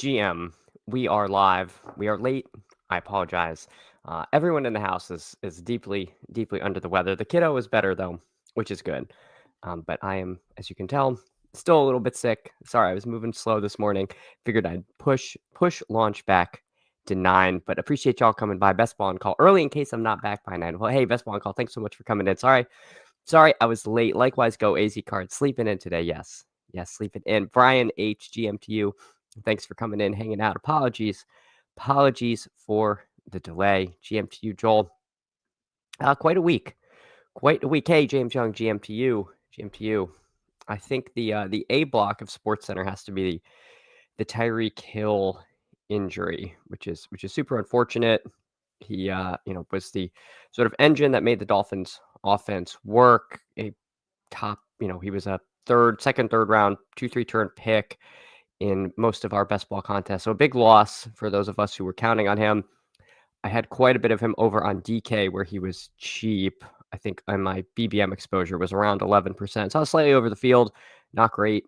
GM, we are live. We are late. I apologize. Everyone in the house is deeply under the weather. The kiddo is better though, which is good. But I am, as you can tell, still a little bit sick. Sorry, I was moving slow this morning. Figured I'd push launch back to 9. But appreciate y'all coming by. Best ball on call early in case I'm not back by 9. Well, hey, best ball on call. Thanks so much for coming in. Sorry, I was late. Likewise, go AZ Card. Sleeping in today. Yes, sleeping in. Brian H. GMTU. Thanks for coming in, hanging out. Apologies for the delay. GMTU Joel. Quite a week. Hey, James Young, GMTU. I think the A block of SportsCenter has to be the Tyreek Hill injury, which is super unfortunate. He was the sort of engine that made the Dolphins offense work. A top, he was a second, third round, 2-3 turn pick in most of our best ball contests. So a big loss for those of us who were counting on him. I had quite a bit of him over on DK where he was cheap. I think on my BBM exposure was around 11%. So I was slightly over the field. Not great.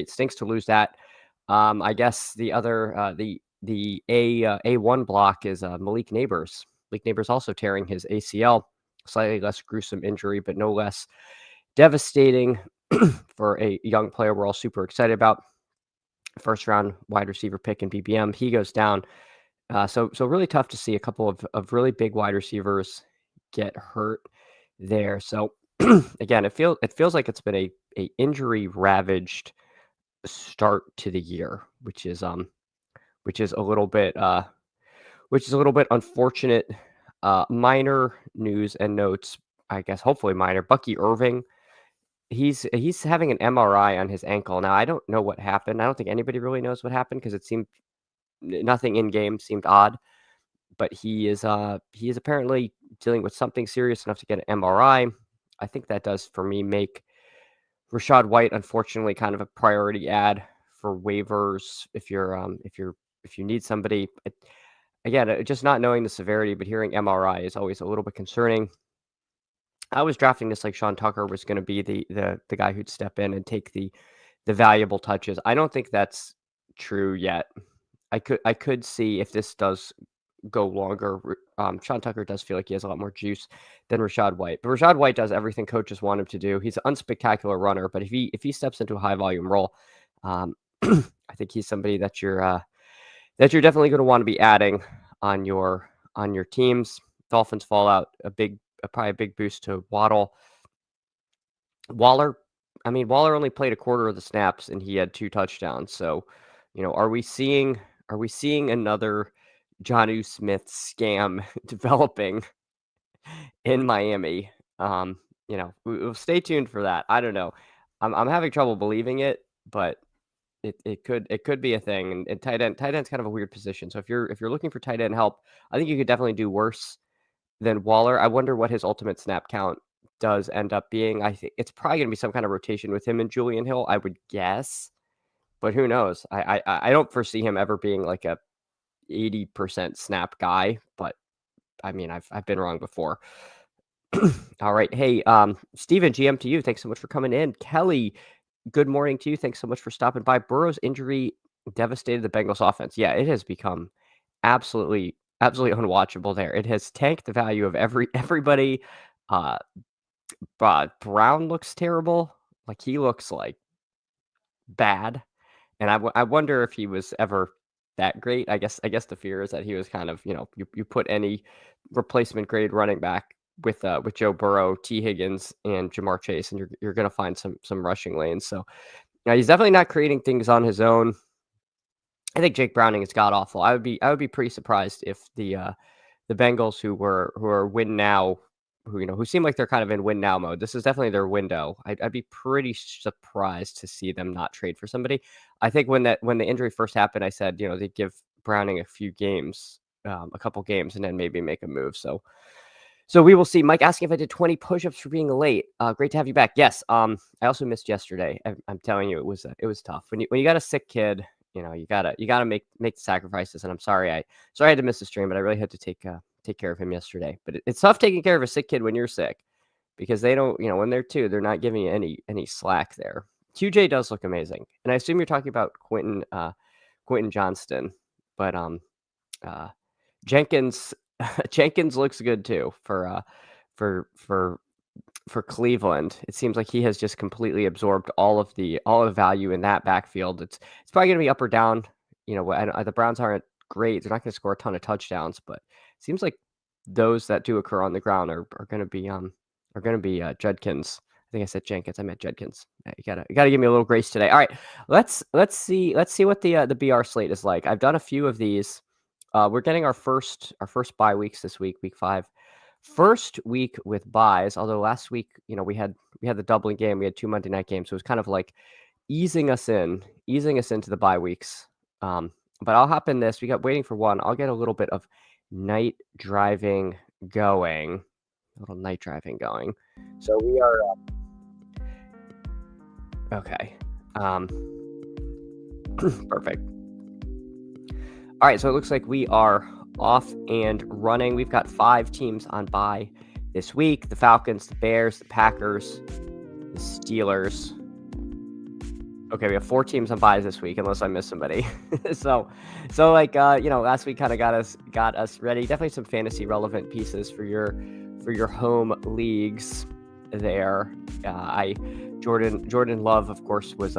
Stinks to lose that. I guess the other the A1 block is Malik Neighbors. Malik Neighbors also tearing his ACL. Slightly less gruesome injury, but no less devastating for a young player we're all super excited about. First round wide receiver pick in BBM. He goes down. So really tough to see a couple of really big wide receivers get hurt there. So again, it feels like it's been a injury ravaged start to the year, which is a little bit unfortunate. Minor news and notes, I guess, hopefully minor. Bucky Irving, he's having an MRI on his ankle now. I don't know what happened. I don't think anybody really knows what happened because it seemed nothing in game seemed odd. But he is apparently dealing with something serious enough to get an MRI. I think that does for me make Rachaad White, unfortunately, kind of a priority ad for waivers if you need somebody. Again, just not knowing the severity, but hearing MRI is always a little bit concerning. I was drafting this like Sean Tucker was going to be the guy who'd step in and take the valuable touches. I don't think that's true yet. I could see if this does go longer. Sean Tucker does feel like he has a lot more juice than Rachaad White. But Rachaad White does everything coaches want him to do. He's an unspectacular runner, but if he steps into a high volume role, I think he's somebody that you're definitely going to want to be adding on your teams. Dolphins fall out probably a big boost to Waddle. Waller only played a quarter of the snaps and he had 2 touchdowns. So, are we seeing another Jonnu Smith scam developing in Miami? We'll stay tuned for that. I don't know. I'm having trouble believing it, but it could be a thing. And tight end's kind of a weird position. So if you're looking for tight end help, I think you could definitely do worse than Waller. I wonder what his ultimate snap count does end up being. I think it's probably going to be some kind of rotation with him and Julian Hill, I would guess. But who knows? I don't foresee him ever being like a 80% snap guy, but I mean, I've been wrong before. All right. Hey, Steven, GM to you. Thanks so much for coming in. Kelly, good morning to you. Thanks so much for stopping by. Burrow's injury devastated the Bengals offense. Yeah, it has become absolutely unwatchable there. It has tanked the value of everybody. Brown looks terrible. Like he looks like bad. And I wonder if he was ever that great. I guess the fear is that he was kind of, you put any replacement grade running back with Joe Burrow, T. Higgins, and Jamar Chase, and you're going to find some rushing lanes. So he's definitely not creating things on his own. I think Jake Browning is god awful. I would be pretty surprised if the Bengals who are win now, who seem like they're kind of in win now mode. This is definitely their window. I'd be pretty surprised to see them not trade for somebody. I think when the injury first happened, I said they'd give Browning a few games, a couple games, and then maybe make a move. So we will see. Mike asking if I did 20 push-ups for being late. Great to have you back. Yes. I also missed yesterday. I'm telling you, it was tough when you got a sick kid. You gotta make the sacrifices. And I'm sorry I had to miss the stream, but I really had to take care of him yesterday. But it's tough taking care of a sick kid when you're sick because they don't, when they're 2, they're not giving you any slack there. QJ does look amazing, and I assume you're talking about Quentin Quentin Johnston, but uh, Jenkins Jenkins looks good too for for for Cleveland. It seems like he has just completely absorbed all of the value in that backfield. It's probably going to be up or down. The Browns aren't great. They're not going to score a ton of touchdowns, but it seems like those that do occur on the ground are going to be Judkins. I think I said Jenkins. I meant Judkins. Yeah, you gotta give me a little grace today. All right, let's see what the BR slate is like. I've done a few of these. We're getting our first bye weeks this week, week 5. First week with buys, although last week, we had the doubling game. We had 2 Monday night games, so it was kind of like easing us into the bye weeks. But I'll hop in this. We got waiting for one. I'll get a little bit of night driving going. A little night driving going. So we are okay. Perfect. All right, so it looks like we are off and running. We've got 5 teams on bye this week: the Falcons, the Bears, the Packers, the Steelers. Okay, we have 4 teams on buys this week, unless I miss somebody. so last week kind of got us ready. Definitely some fantasy relevant pieces for your home leagues there. Jordan Love, of course, was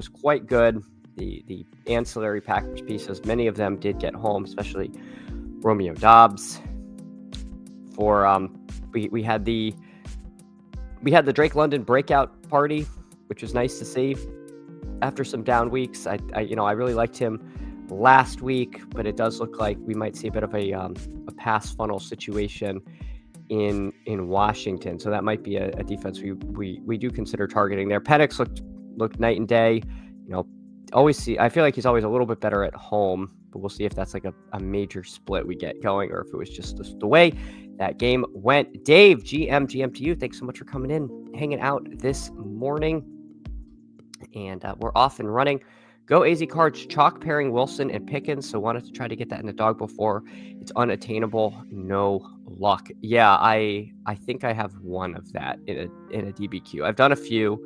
quite good. The ancillary Packers pieces, many of them did get home, especially Romeo Dobbs. We had the Drake London breakout party, which was nice to see after some down weeks. I really liked him last week, but it does look like we might see a bit of a pass funnel situation in Washington. So that might be a defense we do consider targeting there. Penix looked night and day. I feel like he's always a little bit better at home, but we'll see if that's like a major split we get going, or if it was just the way that game went. Dave, GM to you. Thanks so much for coming in, hanging out this morning. And we're off and running. Go AZ Cards, chalk pairing Wilson and Pickens. So wanted to try to get that in the dog before it's unattainable. No luck. Yeah, I think I have one of that in a DBQ. I've done a few.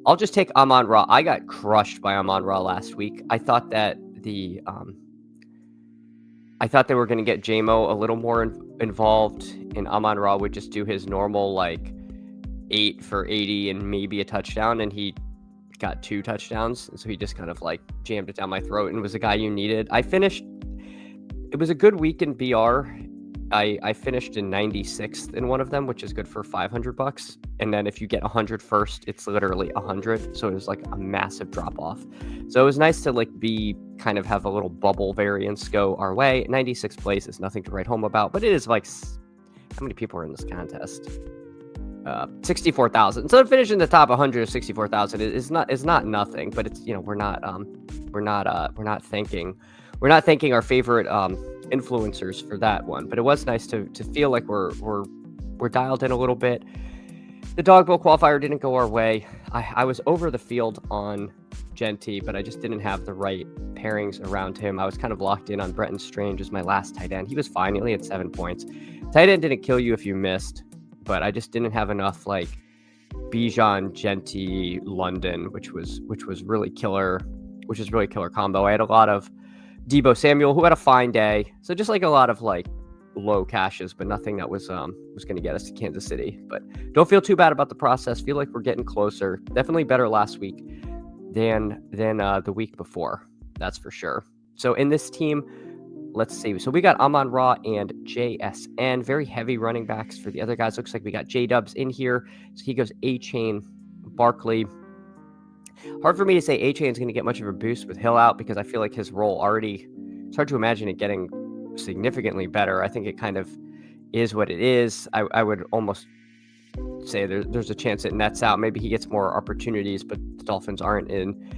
I'll just take Amon-Ra. I got crushed by Amon-Ra last week. I thought that they were going to get JMO a little more involved, and Amon-Ra would just do his normal 8 for 80 and maybe a touchdown, and he got 2 touchdowns, and so he just kind of jammed it down my throat and was the guy you needed. It was a good week in BR. I finished in 96th in one of them, which is good for $500. And then if you get 100 first, it's literally 100. So it was a massive drop off. So it was nice to have a little bubble variance go our way. 96th place is nothing to write home about, but it is how many people are in this contest? 64,000. So to finish in the top 100 of 64,000 is not nothing, but it's we're not thanking our favorite influencers for that one. But it was nice to feel like we're dialed in a little bit. The dog bowl qualifier didn't go our way. I was over the field on Genty, but I just didn't have the right pairings around him. I was kind of locked in on Bretton Strange as my last tight end. He was fine. He only had 7 points. Tight end didn't kill you if you missed, but I just didn't have enough Bijan, Genty, London, which was really killer, combo. I had a lot of Debo Samuel, who had a fine day. So just a lot of low cashes, but nothing that was going to get us to Kansas City. But don't feel too bad about the process. Feel like we're getting closer. Definitely better last week than the week before. That's for sure. So in this team, let's see. So we got Amon-Ra and JSN, very heavy running backs for the other guys. Looks like we got J-Dubs in here. So he goes A-Chain, Barkley. Hard for me to say A-Chain is going to get much of a boost with Hill out, because I feel like his role already, it's hard to imagine it getting significantly better. I think it kind of is what it is. I would almost say there's a chance it nets out. Maybe he gets more opportunities, but the Dolphins aren't in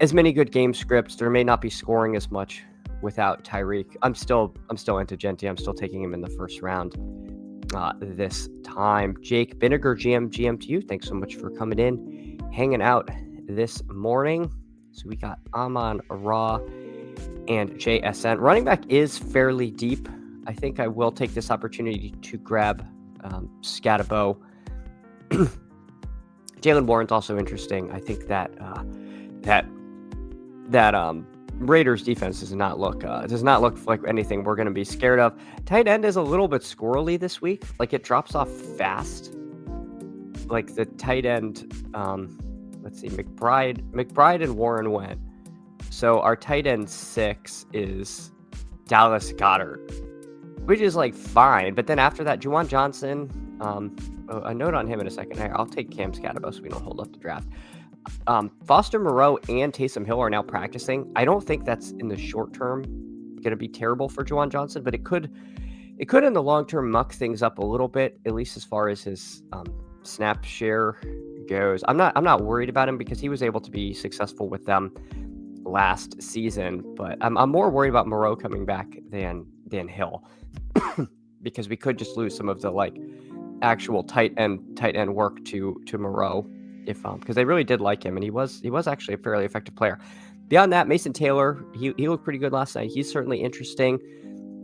as many good game scripts. There may not be scoring as much without Tyreek. I'm still into Genty. I'm still taking him in the first round this time. Jake Vinegar, GM to you. Thanks so much for coming in, hanging out this morning. So we got Amon-Ra and JSN. Running back is fairly deep. I think I will take this opportunity to grab Scatabo. Jalen Warren's also interesting. I think that that Raiders defense does not look like anything we're going to be scared of. Tight end is a little bit squirrely this week. Like, it drops off fast. Like, the tight end, let's see, McBride and Warren went. So our tight end 6 is Dallas Goedert, which is like fine. But then after that, Juwan Johnson, a note on him in a second. I'll take Cam Scatabo so we don't hold up the draft. Foster Moreau and Taysom Hill are now practicing. I don't think that's in the short term going to be terrible for Juwan Johnson, but it could in the long term muck things up a little bit, at least as far as his snap share goes. I'm not worried about him because he was able to be successful with them last season, but I'm more worried about Moreau coming back than Hill because we could just lose some of the like actual tight end work to Moreau if because they really did like him and he was actually a fairly effective player. Beyond that, Mason Taylor, he looked pretty good last night. He's certainly interesting.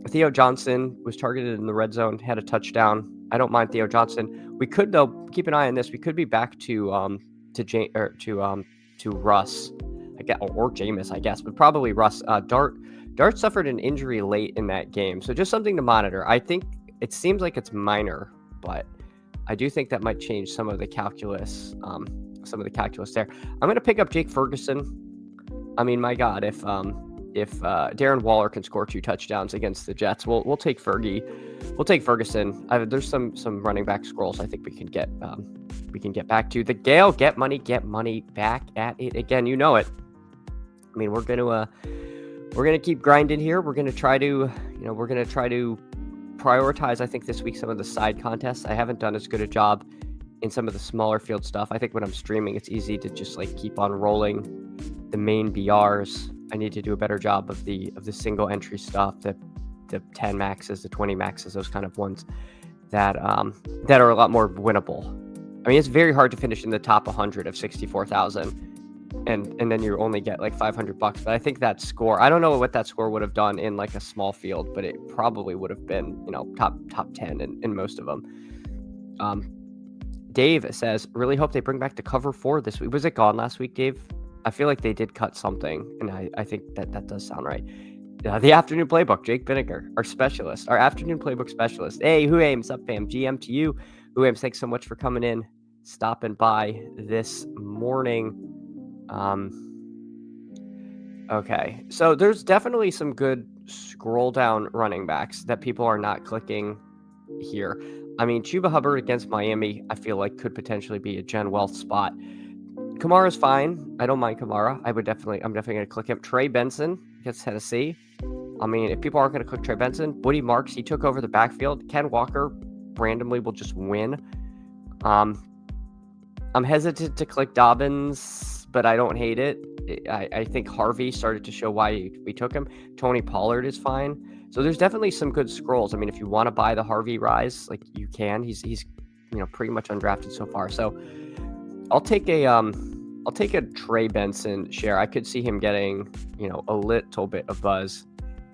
Theo Johnson was targeted in the red zone, had a touchdown. I don't mind Theo Johnson. We could, though, keep an eye on this. We could be back to Russ, I guess, or Jameis, I guess, but probably Russ. Dart suffered an injury late in that game, so just something to monitor. I think it seems like it's minor, but I do think that might change some of the calculus. There. I'm going to pick up Jake Ferguson. I mean, my God, if Darren Waller can score 2 touchdowns against the Jets, we'll take Fergie. We'll take Ferguson. There's some running back scrolls I think we can get back to. The Gale, get money back at it again. You know it. I mean, we're gonna keep grinding here. We're gonna try to prioritize. I think this week some of the side contests. I haven't done as good a job in some of the smaller field stuff. I think when I'm streaming, it's easy to just like keep on rolling the main BRs. I need to do a better job of the single entry stuff, the 10 maxes, the 20 maxes, those kind of ones that are a lot more winnable. I mean, it's very hard to finish in the top 100 of 64,000, and then you only get like $500. But I think that score, I don't know what that score would have done in like a small field, but it probably would have been top 10 in most of them. Dave says, really hope they bring back the cover 4 this week. Was it gone last week, Dave? I feel like they did cut something, and I think that does sound right. The afternoon playbook, Jake Vinegar, our afternoon playbook specialist. Hey, who aims up, fam? GM to you. Who aims? Thanks so much for coming in, stopping by this morning. Okay, so there's definitely some good scroll down running backs that people are not clicking here. I mean, Chuba Hubbard against Miami, I feel like could potentially be a Gen Wealth spot. Kamara's fine. I don't mind Kamara. I'm definitely going to click him. Trey Benson against Tennessee. I mean, if people aren't going to click Trey Benson, Woody Marks, he took over the backfield. Ken Walker randomly will just win. I'm hesitant to click Dobbins, but I don't hate it. I think Harvey started to show why we took him. Tony Pollard is fine. So there's definitely some good scrolls. I mean, if you want to buy the Harvey rise, like you can. He's pretty much undrafted so far. So I'll take a Trey Benson share. I could see him getting, a little bit of buzz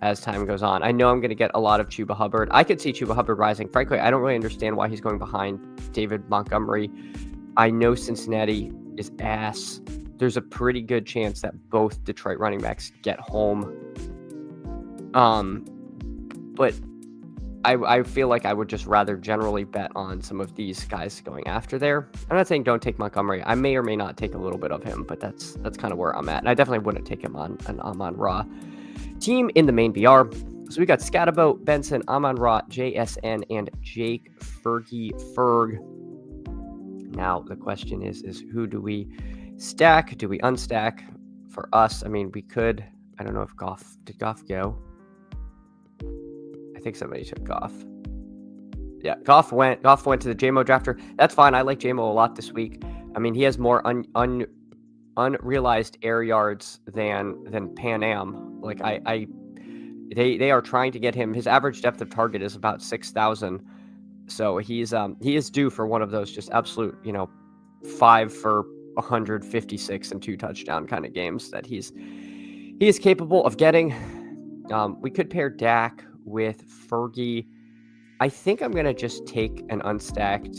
as time goes on. I know I'm going to get a lot of Chuba Hubbard. I could see Chuba Hubbard rising. Frankly, I don't really understand why he's going behind David Montgomery. I know Cincinnati is ass. There's a pretty good chance that both Detroit running backs get home. But I feel like I would just rather generally bet on some of these guys going after there. I'm not saying don't take Montgomery. I may or may not take a little bit of him, but that's kind of where I'm at. And I definitely wouldn't take him on an Amon-Ra team in the main BR. So we got Scatabo, Benson, Amon-Ra, JSN, and Jake Ferg. Now the question is who do we stack? Do we unstack? For us, I mean, we could. I don't know if did Goff go? I think somebody took Goff. Yeah, Goff went to the JMO drafter. That's fine. I like JMO a lot this week. I mean, he has more unrealized air yards than Pan Am. Like they are trying to get him. His average depth of target is about 6,000. So he is due for one of those just absolute, 5 for 156 and 2 touchdown kind of games that he is capable of getting. We could pair Dak with Fergie. I think I'm going to just take an unstacked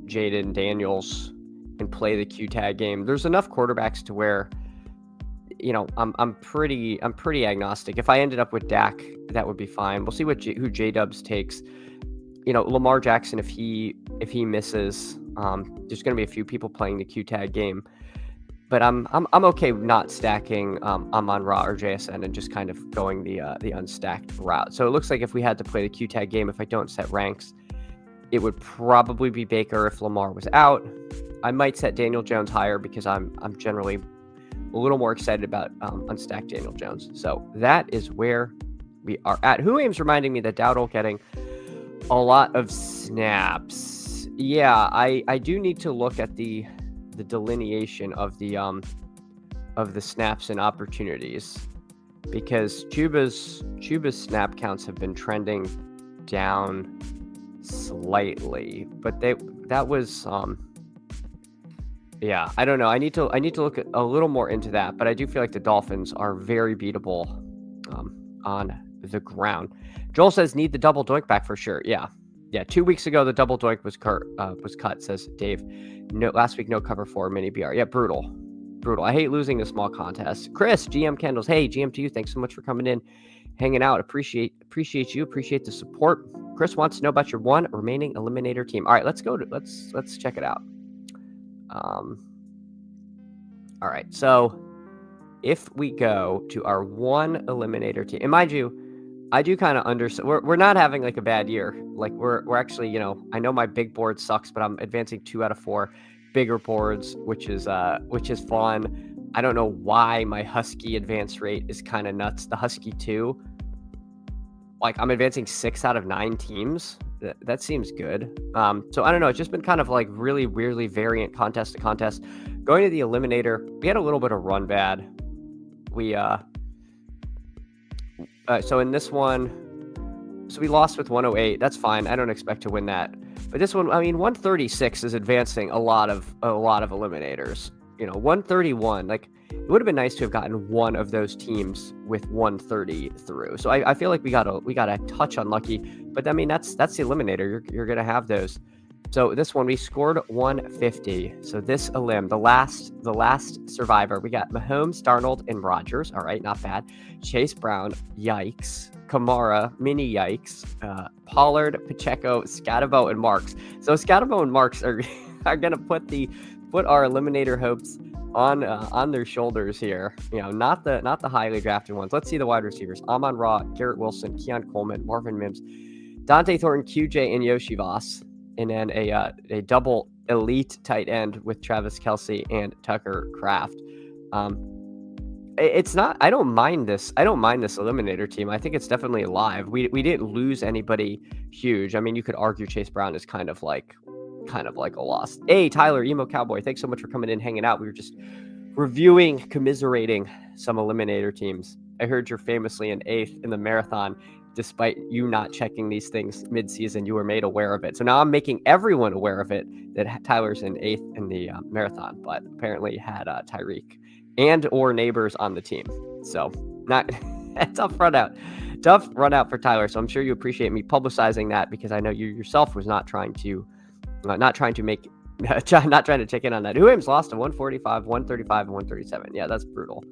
Jaden Daniels and play the Q-tag game. There's enough quarterbacks to where I'm pretty agnostic. If I ended up with Dak, that would be fine. We'll see who J-Dubs takes. Lamar Jackson, if he misses, there's going to be a few people playing the Q-Tag game. But I'm okay not stacking Amon-Ra or JSN and just kind of going the unstacked route. So it looks like if we had to play the Q-Tag game, if I don't set ranks, it would probably be Baker if Lamar was out. I might set Daniel Jones higher because I'm generally a little more excited about unstacked Daniel Jones. So that is where we are at. Who Aim's reminding me that Dowdle getting a lot of snaps. Yeah, I do need to look at the delineation of the snaps and opportunities, because Chuba's snap counts have been trending down slightly, but that was yeah, I don't know. I need to look a little more into that, but I do feel like the Dolphins are very beatable on the ground. Joel says need the double doink back for sure. Yeah. 2 weeks ago the double doink was cut. Says Dave. No, last week no cover 4 mini BR. Yeah, brutal. I hate losing a small contest. Chris GM Kendalls. Hey, GM to you. Thanks so much for coming in, hanging out. Appreciate you. Appreciate the support. Chris wants to know about your one remaining eliminator team. All right, let's check it out. All right, so if we go to our one eliminator team, and mind you, I do kind of we're not having like a bad year. Like we're actually, I know my big board sucks, but I'm advancing 2 out of 4 bigger boards, which is fun. I don't know why my Husky advance rate is kind of nuts. The Husky 2, like I'm advancing 6 out of 9 teams. That seems good. So I don't know. It's just been kind of like really weirdly variant contest to contest. Going to the eliminator, we had a little bit of run bad. We so in this one, so we lost with 108. That's fine. I don't expect to win that. But this one, 136 is advancing a lot of eliminators. 131, like it would have been nice to have gotten one of those teams with 130 through. So I feel like we got a touch unlucky, but I mean that's the eliminator. You're gonna have those. So this one we scored 150. So this elim, the last survivor, we got Mahomes, Darnold, and Rodgers. All right, not bad. Chase Brown, yikes. Kamara, mini yikes. Pollard, Pacheco, Scatabo, and Marks. So Scatabo and Marks are gonna put our eliminator hopes on their shoulders here. Not the highly drafted ones. Let's see the wide receivers: Amon-Ra, Garrett Wilson, Keon Coleman, Marvin Mims, Dante Thornton, QJ, and Yoshi Voss. And then a double elite tight end with Travis Kelce and Tucker Kraft. It's not. I don't mind this eliminator team. I think it's definitely alive. We didn't lose anybody huge. I mean, you could argue Chase Brown is kind of like a loss. Hey, Tyler, Emo Cowboy, thanks so much for coming in, hanging out. We were just commiserating some eliminator teams. I heard you're famously in 8th in the marathon. Despite you not checking these things mid-season, you were made aware of it. So now I'm making everyone aware of it, that Tyler's in 8th in the marathon, but apparently had Tyreek and or neighbors on the team. So not tough run out for Tyler. So I'm sure you appreciate me publicizing that, because I know you yourself was not trying to check in on that. Who lost to 145, 135, and 137. Yeah, that's brutal.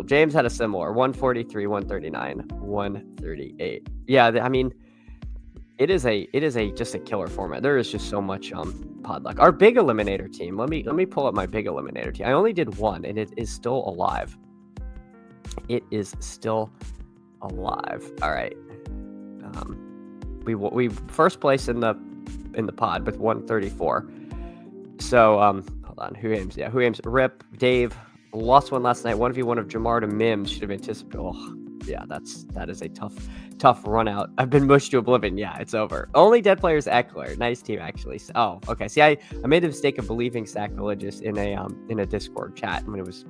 James had a similar 143, 139, 138. Yeah, I mean, it is just a killer format. There is just so much pod luck. Our big eliminator team. Let me pull up my big eliminator team. I only did one, and it is still alive. It is still alive. All right. We first place in the pod with 134. So hold on. Who aims? Yeah, who aims? Rip, Dave. Lost one last night. 1v1 of Jamar to Mims. Should have anticipated. Oh, yeah, that is a tough run out. I've been mushed to oblivion. Yeah, it's over. Only dead players Eckler. Nice team, actually. Oh, okay. See, I made the mistake of believing Sacrilegious in a Discord chat when it was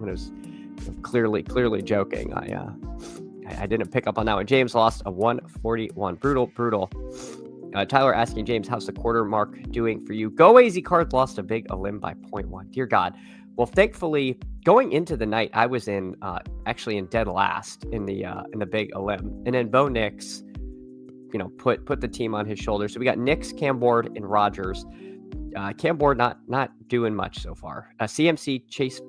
clearly joking. I didn't pick up on that one. James lost a 141. Brutal. Tyler asking James, how's the quarter mark doing for you? Go Easy Cards lost a big elim by 0.1. Dear God. Well, thankfully, going into the night, I was actually in dead last in the big elim, and then Bo Nix, put the team on his shoulders. So we got Nix, Cam Ward, and Rodgers. Cam Ward not doing much so far. CMC, Chase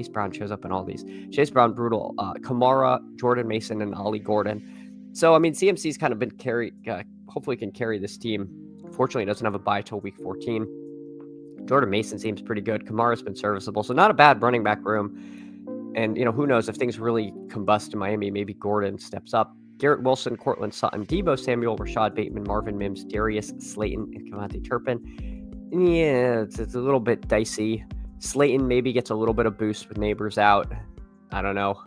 Brown shows up in all these. Chase Brown, brutal. Kamara, Jordan Mason, and Ollie Gordon. So, I mean, CMC's kind of been hopefully can carry this team. Fortunately, doesn't have a bye till week 14. Jordan Mason seems pretty good. Kamara's been serviceable. So not a bad running back room. And, who knows if things really combust in Miami, maybe Gordon steps up. Garrett Wilson, Cortland Sutton, Deebo Samuel, Rashad Bateman, Marvin Mims, Darius Slayton, and Kevontae Turpin. Yeah, it's a little bit dicey. Slayton maybe gets a little bit of boost with Neighbors out. I don't know.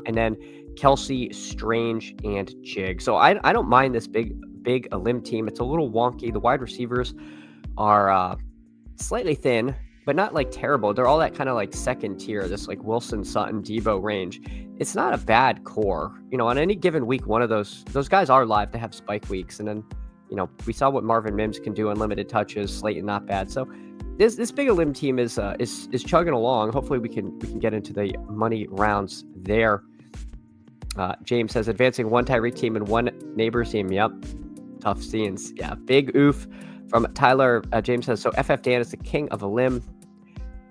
And then Kelsey, Strange, and Jig. So I don't mind this big a limb team. It's a little wonky. The wide receivers are slightly thin, but not like terrible. They're all that kind of like second tier, this like Wilson, Sutton, Deebo range. It's not a bad core. On any given week, one of those guys are live to have spike weeks. And then, we saw what Marvin Mims can do on limited touches. Slayton, not bad. So this big a limb team is chugging along. Hopefully we can get into the money rounds there. James says advancing one Tyreek team and one Neighbors team. Yep. Tough scenes. Yeah. Big oof from Tyler. James says, so FF Dan is the king of a limb.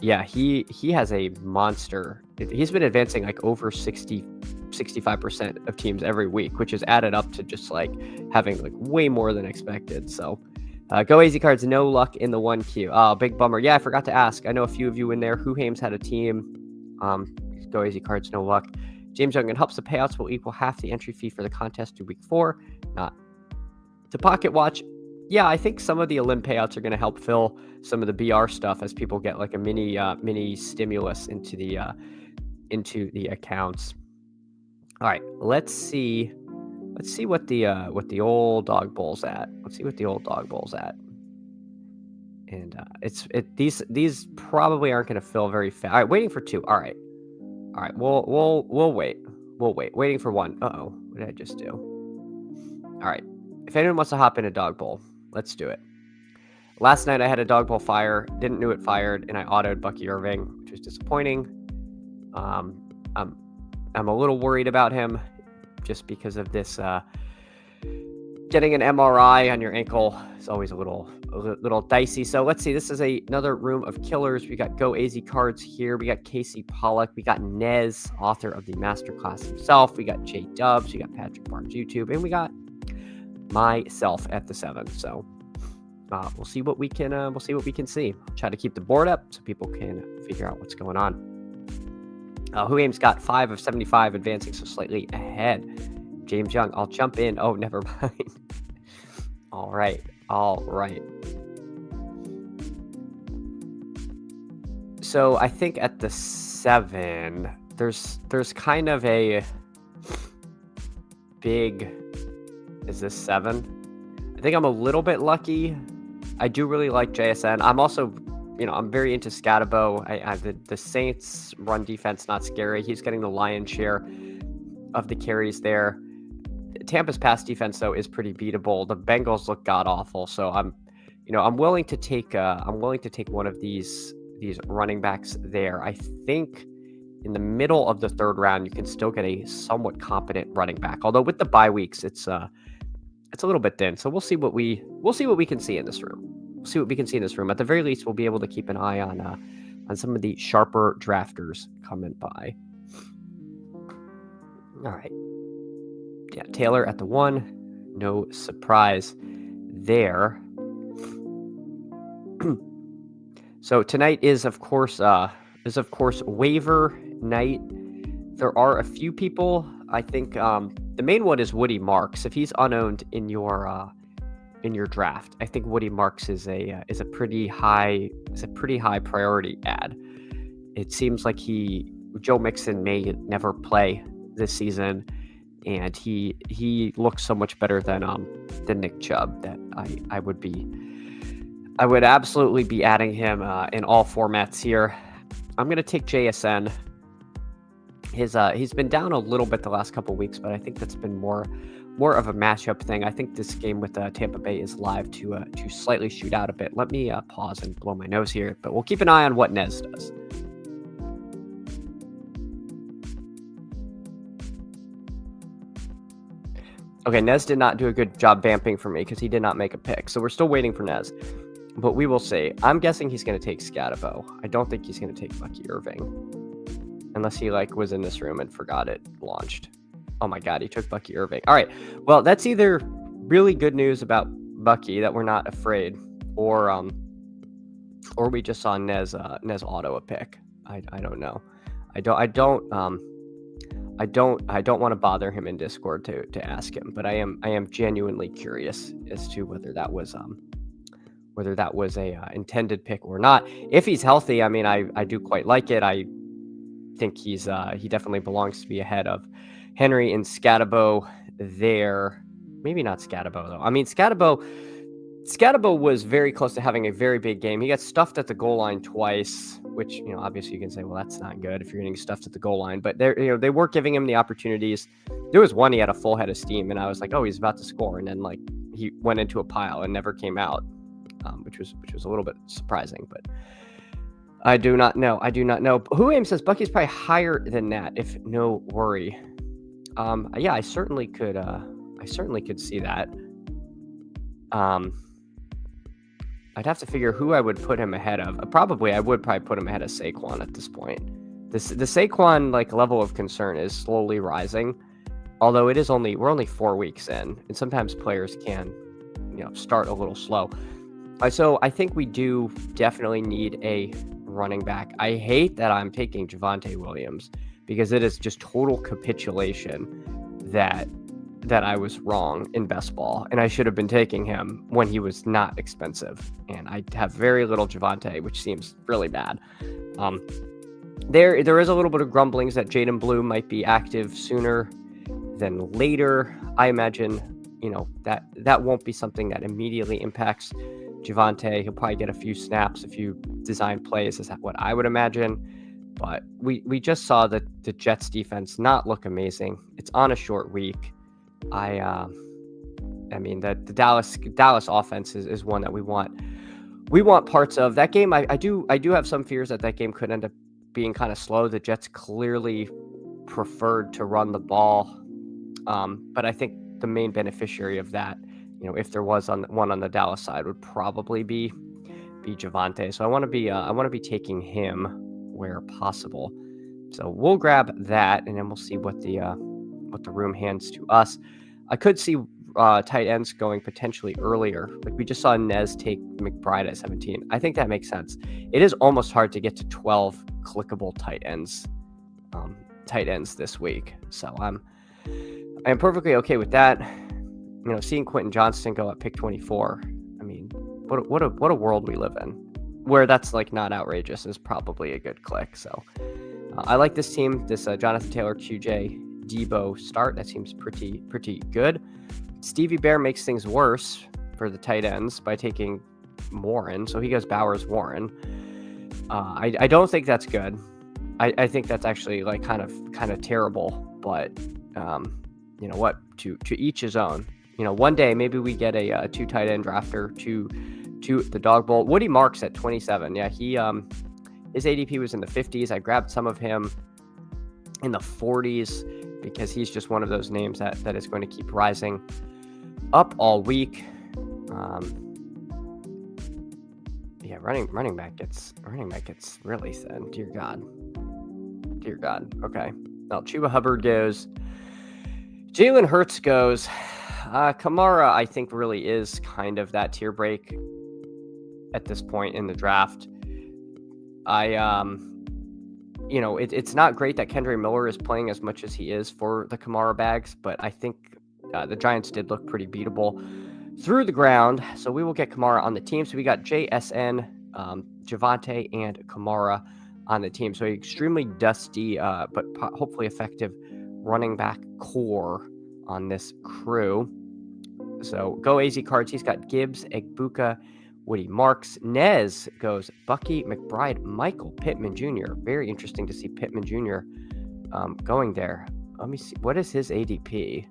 Yeah, he has a monster. He's been advancing like over 65% of teams every week, which is added up to just like having like way more than expected. So go AZ Cards, no luck in the 1Q. Oh, big bummer. Yeah, I forgot to ask. I know a few of you in there. Who Hames had a team. Go AZ Cards, no luck. James Young, and helps the payouts will equal half the entry fee for the contest to week 4. Not to Pocket Watch. Yeah, I think some of the Olymp payouts are going to help fill some of the BR stuff as people get like a mini stimulus into the accounts. All right, let's see what the old dog bowl's at. Let's see what the old dog bowl's at. And these probably aren't going to fill very fast. All right, waiting for 2. All right, we'll wait. Waiting for 1. Uh-oh, what did I just do? All right, if anyone wants to hop in a dog bowl, let's do it. Last night I had a dog bowl fire, didn't know it fired, and I autoed Bucky Irving, which was disappointing. I'm a little worried about him just because of this. Getting an MRI on your ankle is always a little dicey. So let's see. This is another room of killers. We got Go AZ Cards here. We got Casey Pollock. We got Nez, author of the masterclass himself. We got J Dubs. We got Patrick Barnes YouTube, and we got myself at the 7. So we'll see what we can see. Try to keep the board up so people can figure out what's going on. Who Aim's got 5 of 75, advancing, so slightly ahead. James Young, I'll jump in. Oh, never mind. All right. So I think at the 7, there's kind of a big. Is this 7? I think I'm a little bit lucky. I do really like JSN. I'm also, I'm very into Scatabo. The Saints run defense, not scary. He's getting the lion's share of the carries there. Tampa's pass defense though is pretty beatable. The Bengals look god awful. So I'm willing to take one of these running backs there. I think in the middle of the 3rd round, you can still get a somewhat competent running back. Although with the bye weeks, it's a little bit thin. So we'll see what we can see in this room. At the very least, we'll be able to keep an eye on some of the sharper drafters coming by. All right. Yeah, Taylor at the 1. No surprise there. So tonight is of course waiver night. There are a few people. I think the main one is Woody Marks. If he's unowned in your draft, I think Woody Marks is a pretty high priority ad. It seems like Joe Mixon may never play this season, and he looks so much better than Nick Chubb that I would absolutely be adding him in all formats here. I'm gonna take JSN. He's been down a little bit the last couple weeks, but I think that's been more of a matchup thing. I think this game with Tampa Bay is live to slightly shoot out a bit. Let me pause and blow my nose here, but we'll keep an eye on what Nez does. Okay, Nez did not do a good job vamping for me because he did not make a pick, so we're still waiting for Nez. but we will see. I'm guessing he's going to take Scatabo. I don't think he's going to take Bucky Irving, unless he was in this room and forgot it launched. Oh my God, he took Bucky Irving. All right, well, that's either really good news about Bucky that we're not afraid, or we just saw Nez auto a pick. I don't know. I don't want to bother him in Discord to ask him, but I am genuinely curious as to whether that was a intended pick or not. If he's healthy, I mean, I do quite like it. I think he definitely belongs to be ahead of Henry and Scatabo there. Maybe not Scatabo though. I mean, Scatabo was very close to having a very big game. He got stuffed at the goal line twice, which, obviously you can say, well, that's not good if you're getting stuffed at the goal line, but they were giving him the opportunities. There was one he had a full head of steam, and I was like, oh, he's about to score, and then he went into a pile and never came out, which was a little bit surprising, but I do not know. Who Aim says Bucky's probably higher than that, if no worry. Yeah, I certainly could see that. I'd have to figure who I would put him ahead of. I would probably put him ahead of Saquon at this point. The Saquon level of concern is slowly rising, although we're only 4 weeks in, and sometimes players can, start a little slow. So I think we do definitely need a running back. I hate that I'm taking Javonte Williams, because it is just total capitulation that I was wrong in best ball, and I should have been taking him when he was not expensive. And I have very little Javonte, which seems really bad. There is a little bit of grumblings that Jaden Blue might be active sooner than later. I imagine, that won't be something that immediately impacts Javonte. He'll probably get a few snaps, a few design plays, is what I would imagine. But we just saw the Jets defense not look amazing. It's on a short week. I mean, the Dallas offense is one that we want parts of. That game, I do have some fears that game could end up being kind of slow. The Jets clearly preferred to run the ball, but I think the main beneficiary of that, if there was one on the Dallas side, would probably be Javonte. So I want to be taking him where possible. So we'll grab that, and then we'll see what the room hands to us. I could see tight ends going potentially earlier. We just saw Nez take McBride at 17. I think that makes sense. It is almost hard to get to 12 clickable tight ends this week. So I'm perfectly okay with that. Seeing Quentin Johnston go at pick 24. I mean, what a world we live in, where that's not outrageous is probably a good click. So I like this team. This Jonathan Taylor, QJ, Debo start. That seems pretty good. Stevie Bear makes things worse for the tight ends by taking Warren. So he goes Bowers, Warren. I don't think that's good. I think that's actually kind of terrible. But you know what? To each his own. One day maybe we get a 2 tight end drafter to the Dog Bowl. Woody Marks at 27. Yeah, he his ADP was in the 50s. I grabbed some of him in the 40s because he's just one of those names that is going to keep rising up all week. Yeah, running back gets really thin. Dear God. Okay. Well, Chuba Hubbard goes. Jalen Hurts goes. Kamara, I think, really is kind of that tier break at this point in the draft. It's not great that Kendre Miller is playing as much as he is for the Kamara bags, but I think the Giants did look pretty beatable through the ground. So we will get Kamara on the team. So we got JSN, Javonte, and Kamara on the team. So extremely dusty, but hopefully effective running back core on this crew. So go AZ Cards. He's got Gibbs, Egbuka, Woody Marks. Nez goes Bucky, McBride, Michael Pittman Jr. Very interesting to see Pittman Jr. Going there. Let me see. What is his ADP?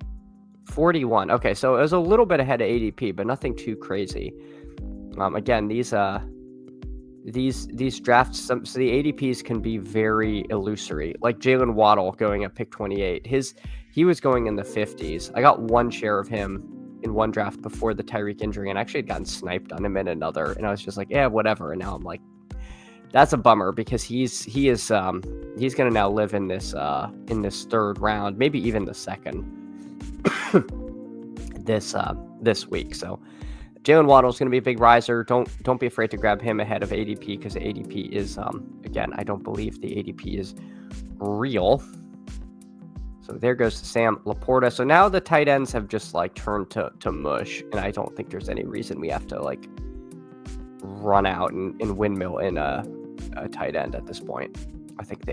41. Okay, so it was a little bit ahead of ADP, but nothing too crazy. Again, these drafts, so the ADPs can be very illusory. Like Jalen Waddle going at pick 28. He was going in the 50s. I got one share of him in one draft before the Tyreek injury, and actually had gotten sniped on him in another, and I was just like, yeah, whatever. And now I'm like, that's a bummer, because he's going to now live in this third round, maybe even the second this week. So Jalen Waddle is going to be a big riser. Don't be afraid to grab him ahead of ADP, because the ADP is again, I don't believe the ADP is real. So there goes Sam Laporta. So now the tight ends have just like turned to mush, and I don't think there's any reason we have to like run out and windmill in a tight end at this point. I think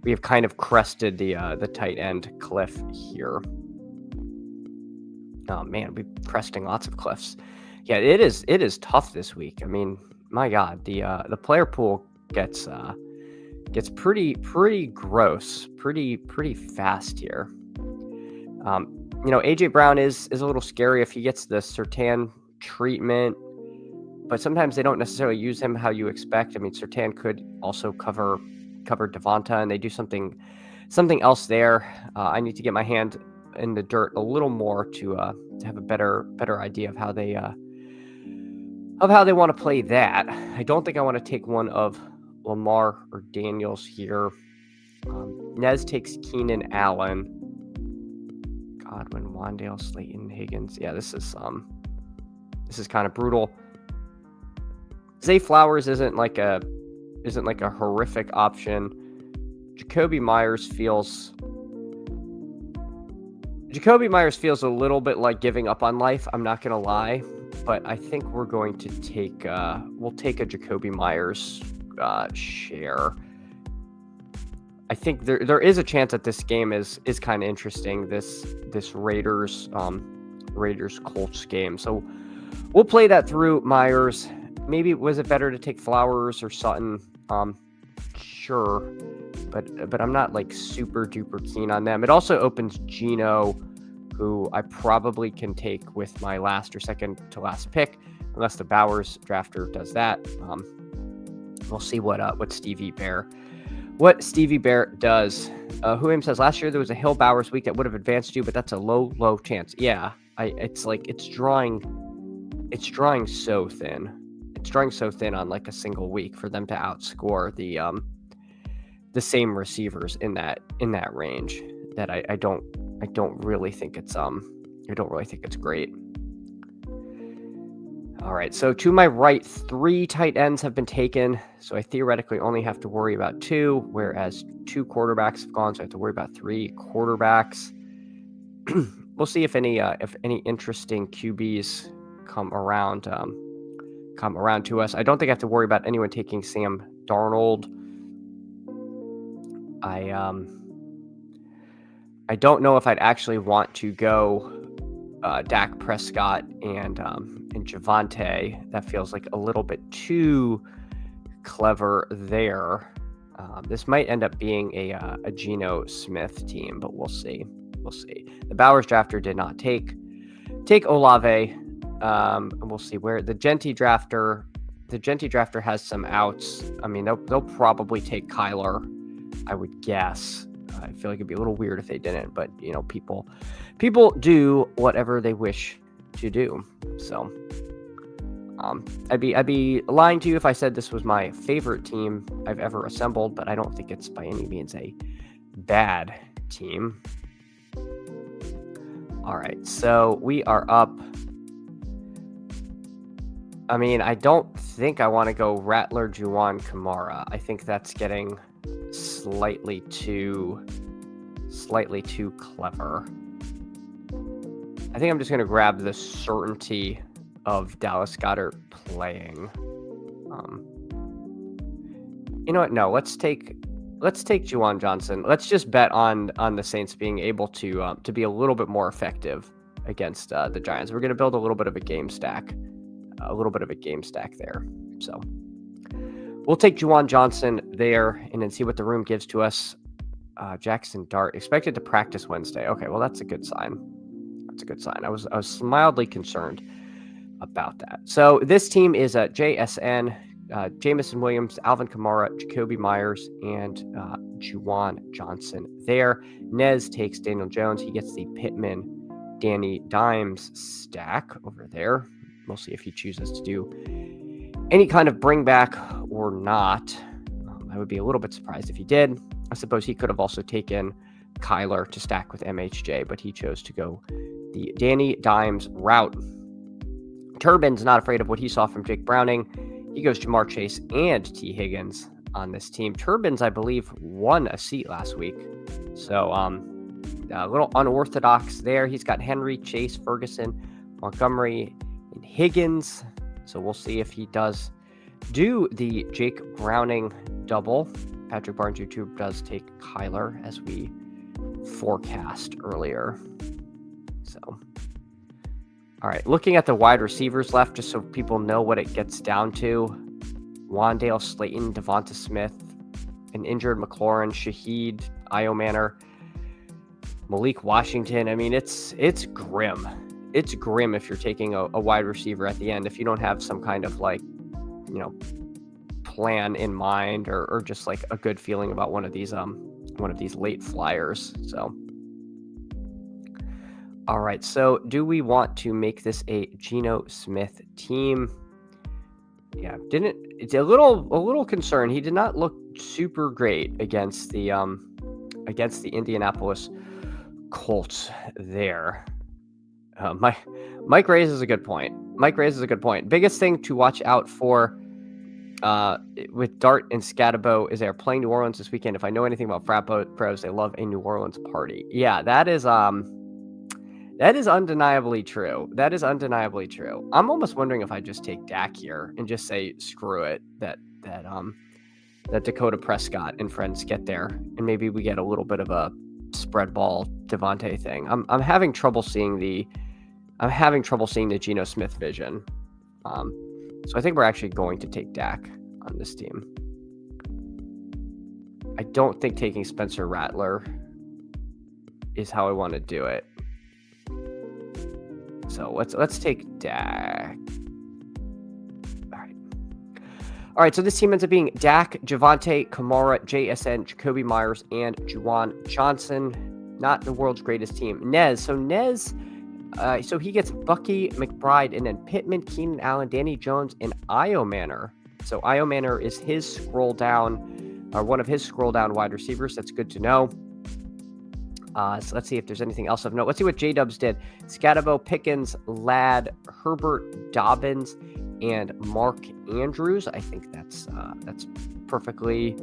we have kind of crested the tight end cliff here. Oh man, we're cresting lots of cliffs. Yeah, it is tough this week. I mean, my God, the player pool gets pretty gross, pretty fast here. AJ Brown is a little scary if he gets the Surtain treatment, but sometimes they don't necessarily use him how you expect. I mean, Surtain could also cover Devonta, and they do something else there. I need to get my hand in the dirt a little more to have a better idea of how they want to play that. I don't think I want to take one of Lamar or Daniels here. Nez takes Keenan Allen, Godwin, Wandale, Slayton, Higgins. Yeah, this is kind of brutal. Zay Flowers isn't like a horrific option. Jacoby Myers feels a little bit like giving up on life. I'm not gonna lie, but I think we're going to take we'll take a Jacoby Myers share. I think there is a chance that this game is kind of interesting. This Raiders Colts game. So we'll play that through Myers. Maybe was it better to take Flowers or Sutton? Sure, but I'm not like super duper keen on them. It also opens Geno, who I probably can take with my last or second to last pick, unless the Bowers drafter does that. We'll see what Stevie Bear does. Who says last year there was a Hill Bowers week that would have advanced you, but that's a low chance. Yeah, it's drawing so thin. It's drawing so thin on like a single week for them to outscore the same receivers in that range that I don't really think it's great. All right, so to my right, 3 tight ends have been taken, so I theoretically only have to worry about 2, whereas 2 quarterbacks have gone, so I have to worry about 3 quarterbacks. We'll see if any interesting QBs come around to us. I don't think I have to worry about anyone taking Sam Darnold. I don't know if I'd actually want to go Dak Prescott and Javonte. That feels like a little bit too clever there. This might end up being a Geno Smith team, but we'll see. The Bowers drafter did not take Olave. And we'll see where the Genti drafter has some outs. I mean, they'll probably take Kyler, I would guess. I feel like it'd be a little weird if they didn't, but people do whatever they wish to do. So I'd be lying to you if I said this was my favorite team I've ever assembled, but I don't think it's by any means a bad team. All right, so we are up. I mean, I don't think I want to go Rattler, Juwan, Kamara. I think that's getting slightly too clever. I think I'm just going to grab the certainty of Dallas Goedert playing. You know what? No, let's take Juwan Johnson. Let's just bet on the Saints being able to be a little bit more effective against the Giants. We're going to build a little bit of a game stack. There. So we'll take Juwan Johnson there and then see what the room gives to us. Jackson Dart expected to practice Wednesday. Okay, well that's a good sign. I was mildly concerned about that. So this team is JSN, Jamison Williams, Alvin Kamara, Jacoby Myers, and Juwan Johnson there. Nez takes Daniel Jones. He gets the Pittman Danny Dimes stack over there. We'll see if he chooses to do any kind of bring back or not. I would be a little bit surprised if he did. I suppose he could have also taken Kyler to stack with MHJ, but he chose to go the Danny Dimes route. Turbin's not afraid of what he saw from Jake Browning. He goes Jamar Chase and T. Higgins on this team. Turbin's, I believe, won a seat last week. So a little unorthodox there. He's got Henry, Chase, Ferguson, Montgomery, and Higgins. So we'll see if he does do the Jake Browning double. Patrick Barnes YouTube does take Kyler as we forecast earlier. So, all right, looking at the wide receivers left, just so people know what it gets down to. Wandale, Slayton, Devonta Smith, an injured McLaurin, Shaheed, Io Manor, Malik Washington. I mean, it's grim. It's grim if you're taking a wide receiver at the end, if you don't have some kind of plan in mind or just like a good feeling about one of these late flyers. So, all right. So do we want to make this a Geno Smith team? Yeah, it's a little concerned. He did not look super great against the Indianapolis Colts there. Mike raises a good point. Biggest thing to watch out for with Dart and Scatabo is they're playing New Orleans this weekend. If I know anything about frat pros, they love a New Orleans party. Yeah, that is undeniably true. I'm almost wondering if I just take Dak here and just say screw it, that Dakota Prescott and friends get there, and maybe we get a little bit of a spread ball Devontae thing. I'm having trouble seeing the Geno Smith vision. So I think we're actually going to take Dak on this team. I don't think taking Spencer Rattler is how I want to do it. So let's take Dak. All right. So this team ends up being Dak, Javonte, Kamara, JSN, Jacoby Myers, and Juwan Johnson. Not the world's greatest team. Nez. So he gets Bucky, McBride, and then Pittman, Keenan Allen, Danny Jones, and Io Manor. So Io Manor is his scroll down, or one of his scroll down wide receivers. That's good to know. So let's see if there's anything else of note. Let's see what J-Dubs did. Scatabo, Pickens, Ladd, Herbert, Dobbins, and Mark Andrews. I think that's perfectly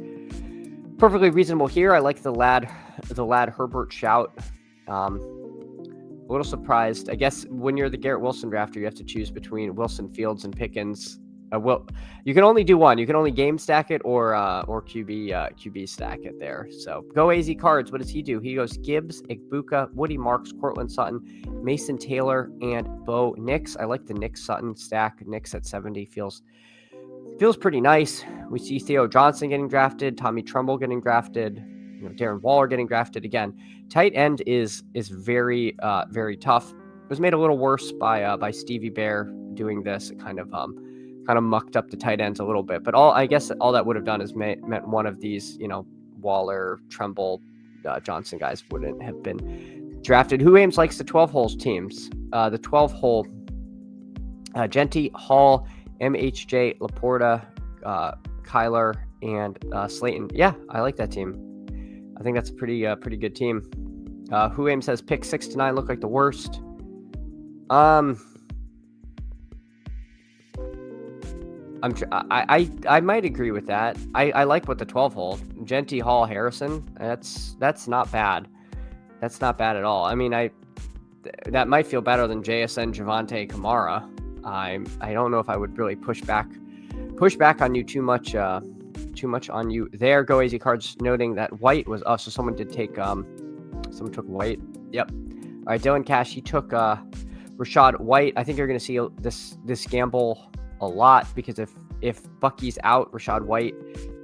reasonable here. I like the Ladd Herbert shout. A little surprised. I guess when you're the Garrett Wilson drafter, you have to choose between Wilson, Fields, and Pickens. You can only do one. You can only game stack it or QB stack it there. So go AZ Cards. What does he do? He goes Gibbs, Igbuka, Woody Marks, Cortland Sutton, Mason Taylor, and Bo Nix. I like the Nix Sutton stack. Nix at 70 feels pretty nice. We see Theo Johnson getting drafted, Tommy Trumbull getting drafted, Darren Waller getting drafted again. Tight end is very very tough. It was made a little worse by Stevie Bear doing this. It kind of mucked up the tight ends a little bit, but I guess all that would have done is meant one of these, Waller, Trumbull, Johnson guys wouldn't have been drafted. Who Ames likes the 12 holes teams? The 12 hole, Genty, Hall, MHJ, Laporta, Kyler, and Slayton. Yeah, I like that team. I think that's a pretty good team. Who Ames says pick 6 to 9 look like the worst. I might agree with that. I like what the 12 hole, Genty, Hall, Harrison. That's not bad. That's not bad at all. I mean, that might feel better than JSN, Javonte, Kamara. I don't know if I would really push back on you too much on you there. Go AZ Cards noting that White was so someone did take someone took White. Yep. All right, Dylan Cash, he took Rashad White. I think you're going to see this gamble a lot because if Bucky's out, Rashad White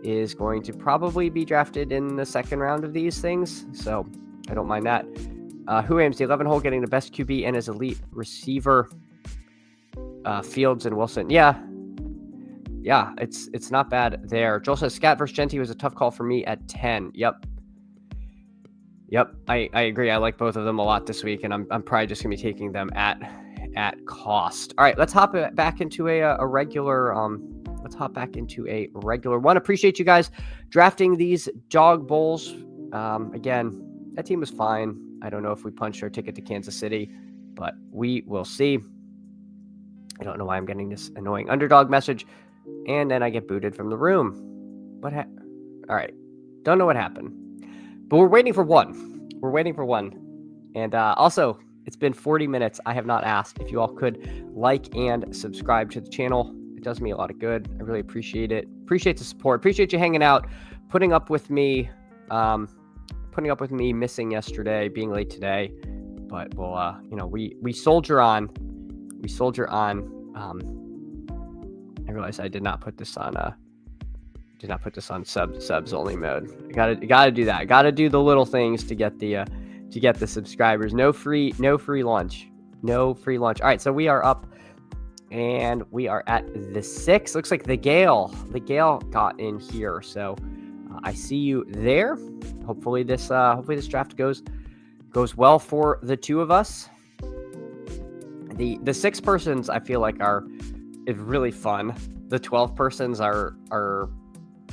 is going to probably be drafted in the second round of these things. So I don't mind that. Who Ames the 11 hole getting the best QB and his elite receiver. Fields and Wilson. Yeah, it's not bad there. Joel says Scat versus Genty was a tough call for me at 10. Yep. Yep, I agree. I like both of them a lot this week, and I'm probably just gonna be taking them at cost. All right, let's hop back into a regular. Let's hop back into a regular one. Appreciate you guys drafting these dog bowls. Again, that team was fine. I don't know if we punched our ticket to Kansas City, but we will see. I don't know why I'm getting this annoying underdog message, and then I get booted from the room. All right, don't know what happened. But we're waiting for one. And also, it's been 40 minutes. I have not asked if you all could like and subscribe to the channel. It does me a lot of good. I really appreciate it. Appreciate the support. Appreciate you hanging out, putting up with me missing yesterday, being late today. But we'll, we soldier on. We soldier on. I realized I did not put this on subs only mode. Gotta do that. Gotta do the little things to get the subscribers. No free lunch. All right, so we are up and we are at the 6. Looks like the Gale got in here. So I see you there. Hopefully this draft goes well for the two of us. The 6 persons I feel like is really fun. The 12 persons are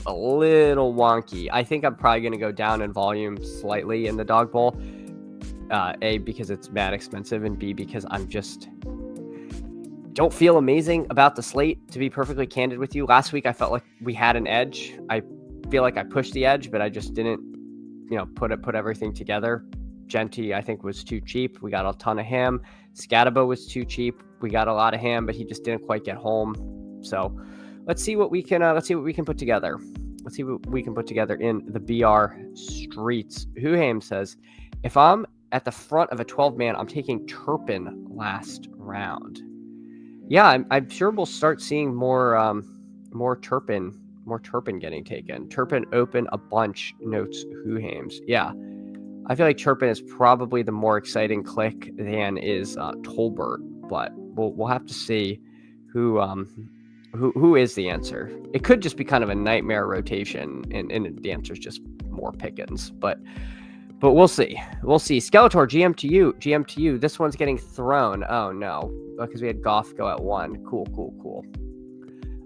a little wonky. I think I'm probably going to go down in volume slightly in the dog bowl. A, because it's mad expensive, and B, because I'm just don't feel amazing about the slate, to be perfectly candid with you. Last week I felt like we had an edge. I feel like I pushed the edge, but I just didn't, put everything together. Genty, I think, was too cheap. We got a ton of him. Scatabo was too cheap. We got a lot of him, but he just didn't quite get home. So let's see what we can put together. Let's see what we can put together in the BR streets. Huham says, if I'm at the front of a 12-man, I'm taking Turpin last round. Yeah, I'm sure we'll start seeing more Turpin getting taken. Turpin open a bunch, notes Huhams. Yeah. I feel like Turpin is probably the more exciting click than is Tolbert, but we'll have to see who is the answer. It could just be kind of a nightmare rotation, and the answer is just more Pickens, but we'll see. Skeletor, GM to you. This one's getting thrown. Oh no, because we had Goff go at 1. Cool. All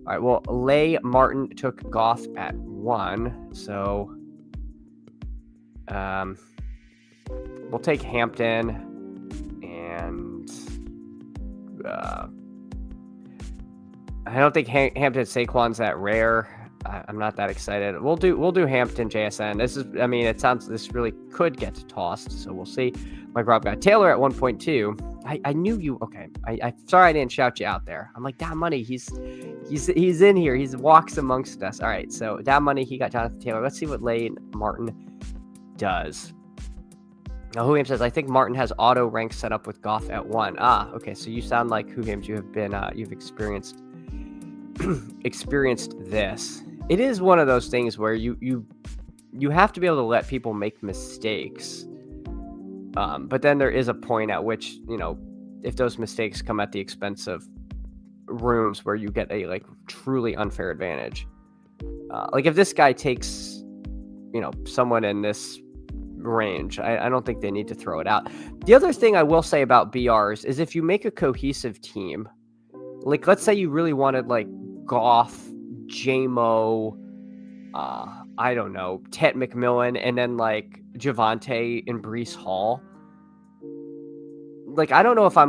right, well, Lay Martin took Goff at 1, so we'll take Hampton, and I don't think Hampton Saquon's that rare. I'm not that excited. We'll do Hampton JSN. This really could get tossed, so we'll see. Mike Rob got Taylor at 1.2. I knew you. Okay, I sorry I didn't shout you out there. I'm like, Down Money. He's in here. He walks amongst us. All right, so Down Money. He got Jonathan Taylor. Let's see what Lane Martin does. Now, Huham says, I think Martin has auto rank set up with Goff at 1. Okay. So you sound like Huham. You have been, you've experienced this. It is one of those things where you have to be able to let people make mistakes. But then there is a point at which, if those mistakes come at the expense of rooms where you get a truly unfair advantage. Like if this guy takes, someone in this range, I don't think they need to throw it out. The other thing I will say about BRs is if you make a cohesive team, like let's say you really wanted Goff, JMO, I don't know, Tet McMillan, and then Javonte and Breece Hall. I don't know if I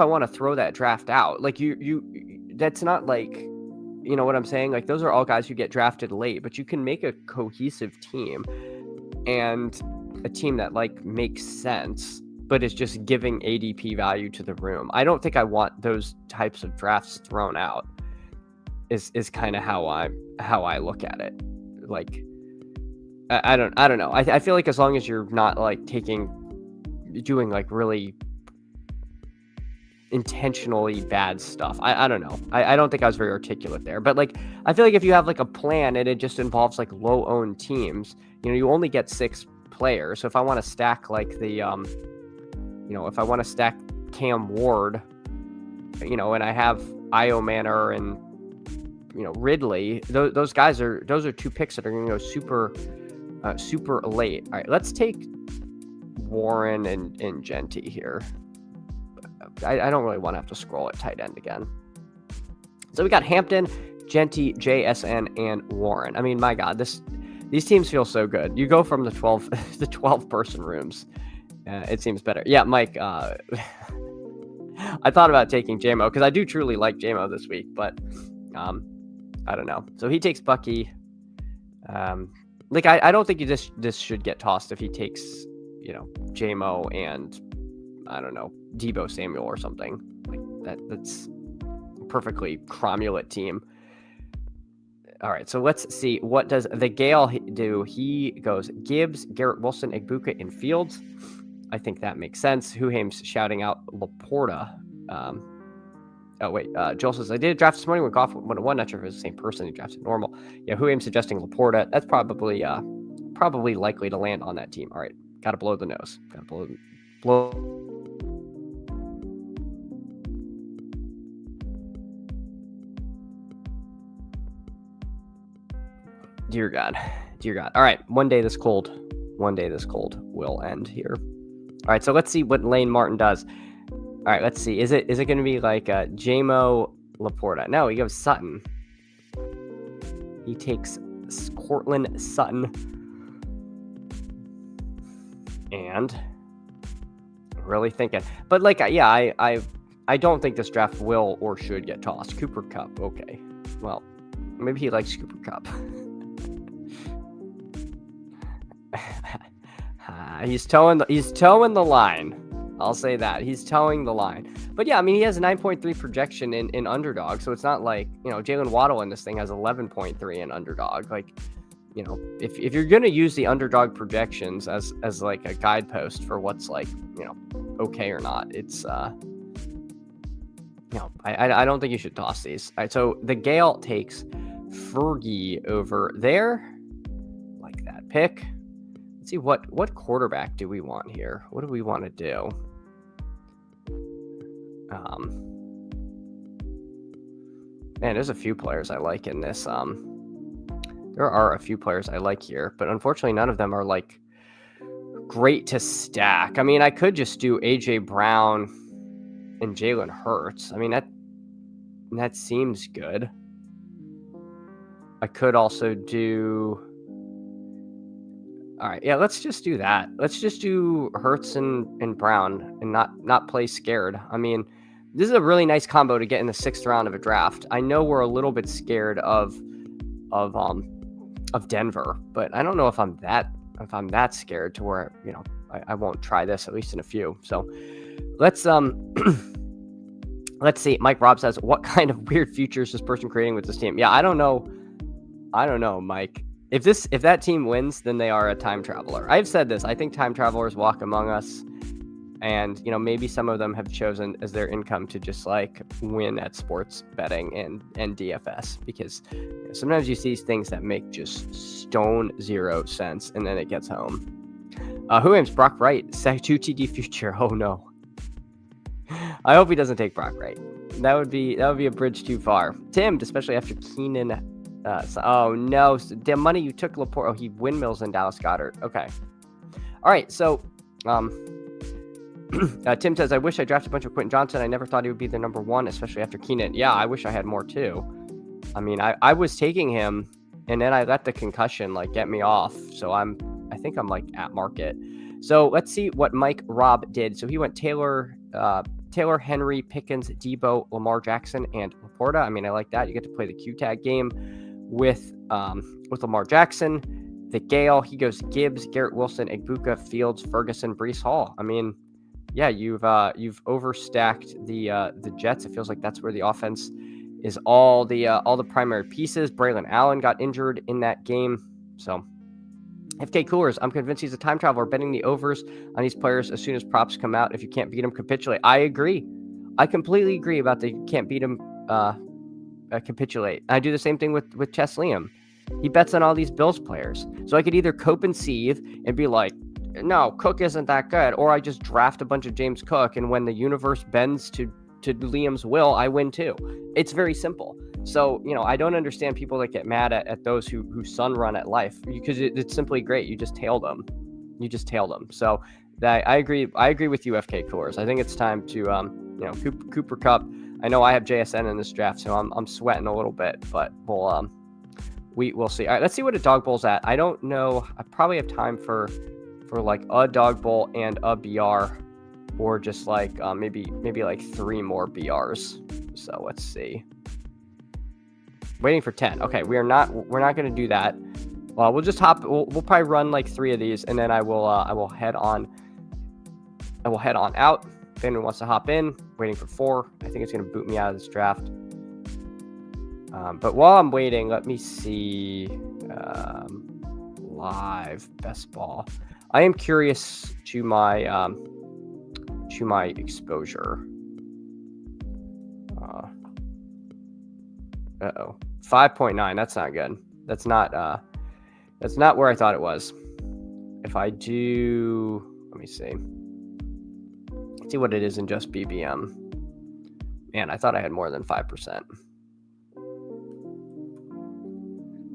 want to throw that draft out. That's not you know what I'm saying? Those are all guys who get drafted late, but you can make a cohesive team and a team that makes sense, but is just giving ADP value to the room. I don't think I want those types of drafts thrown out. Is kind of how I look at it. I don't know. I feel like as long as you're not doing really intentionally bad stuff. I don't know. I don't think I was very articulate there, but I feel like if you have a plan and it just involves low owned teams, you only get 6 players. So if I want to stack if I want to stack Cam Ward, and I have Io Manor and Ridley, those guys those are 2 picks that are going to go super late. All right, let's take Warren and Genty here. I don't really want to have to scroll at tight end again. So we got Hampton, Genty, JSN, and Warren. I mean, my God, these teams feel so good. You go from the 12 person rooms. It seems better. Yeah, Mike. I thought about taking JMO because I do truly like JMO this week, but I don't know. So he takes Bucky. I don't think this should get tossed if he takes, JMO and I don't know, Debo Samuel or something like that. That's a perfectly cromulent team. All right, so let's see. What does the Gale do? He goes Gibbs, Garrett Wilson, Egbuka, and Fields. I think that makes sense. Huhame's shouting out Laporta. Joel says, I did a draft this morning when Goff went 1. Not sure if it was the same person who drafted normal. Yeah, Huhame's suggesting Laporta. That's probably likely to land on that team. All right, got to blow the nose. Got to blow. Dear God. All right, one day this cold will end here. All right, so let's see what Lane Martin does. All right, let's see. Is it going to be like JMO Laporta? No, he goes Sutton. He takes Cortland Sutton. And I'm really thinking. But I don't think this draft will or should get tossed. Cooper Kupp. Okay. Well, maybe he likes Cooper Kupp. He's towing the line. I'll say that. He's towing the line. But yeah, I mean, he has a 9.3 projection in Underdog, so it's not like, Jalen Waddle in this thing has 11.3 in Underdog. Like, if you're going to use the Underdog projections as like a guidepost for what's like, okay or not, it's, I don't think you should toss these. All right, so the Gale takes Fergie over there. Like that pick. Let's see, what quarterback do we want here? What do we want to do? Man, there's a few players I like in this. There are a few players I like here, but unfortunately none of them are like great to stack. I mean, I could just do AJ Brown and Jalen Hurts. I mean, that seems good. I could also do... All right, yeah, let's just do that. Let's just do Hurts and Brown and not play scared. I mean, this is a really nice combo to get in the 6th round of a draft. I know we're a little bit scared of Denver, but I don't know if I'm that scared to where, I won't try this, at least in a few. So let's see. Mike Robb says, what kind of weird futures is this person creating with this team? Yeah, I don't know, Mike. If that team wins, then they are a time traveler. I've said this. I think time travelers walk among us, and maybe some of them have chosen as their income to just like win at sports betting and DFS, because sometimes you see things that make just stone zero sense, and then it gets home. Who aims Brock Wright? 2 TD future. Oh no. I hope he doesn't take Brock Wright. That would be a bridge too far. Tim, especially after Keenan. Oh no, the money you took Laporte. Oh, he windmills in Dallas Goedert. Okay. All right. So, Tim says, I wish I drafted a bunch of Quentin Johnson. I never thought he would be the number 1, especially after Keenan. Yeah, I wish I had more too. I mean, I was taking him and then I let the concussion get me off. So I think I'm at market. So let's see what Mike Robb did. So he went Taylor, Henry, Pickens, Debo, Lamar Jackson, and Laporta. I mean, I like that. You get to play the Q-tag game with Lamar Jackson. The Gale, he goes Gibbs, Garrett Wilson, Egbuka, Fields, Ferguson, Breece Hall. I mean, yeah, you've overstacked the Jets. It feels like that's where the offense is all the primary pieces. Braylon Allen got injured in that game. So FK Coolers, I'm convinced he's a time traveler, betting the overs on these players as soon as props come out. If you can't beat them, capitulate. I agree. I completely agree about the can't beat them, capitulate. I do the same thing with Chess Liam. He bets on all these Bills players. So I could either cope and seethe and be like, no, Cook isn't that good, or I just draft a bunch of James Cook, and when the universe bends to Liam's will, I win too. It's very simple. So, I don't understand people that get mad at those who sun run at life, because it's simply great. You just tail them. So I agree. I agree with you, FK Coors. I think it's time to Cooper Cup. I know I have JSN in this draft, so I'm sweating a little bit, but we'll see. All right, let's see what a dog bowl's at. I don't know. I probably have time for like a dog bowl and a BR, or just like maybe like 3 more BRs. So let's see. Waiting for 10. Okay, we're not going to do that. We'll just hop. We'll probably run like 3 of these, and then I will head on. I will head on out. If anyone wants to hop in, waiting for 4. I think it's going to boot me out of this draft. But while I'm waiting, let me see live best ball. I am curious to my exposure. 5.9. That's not good. That's not where I thought it was. If I do, let me see. Let's see what it is in just BBM. Man, I thought I had more than 5%.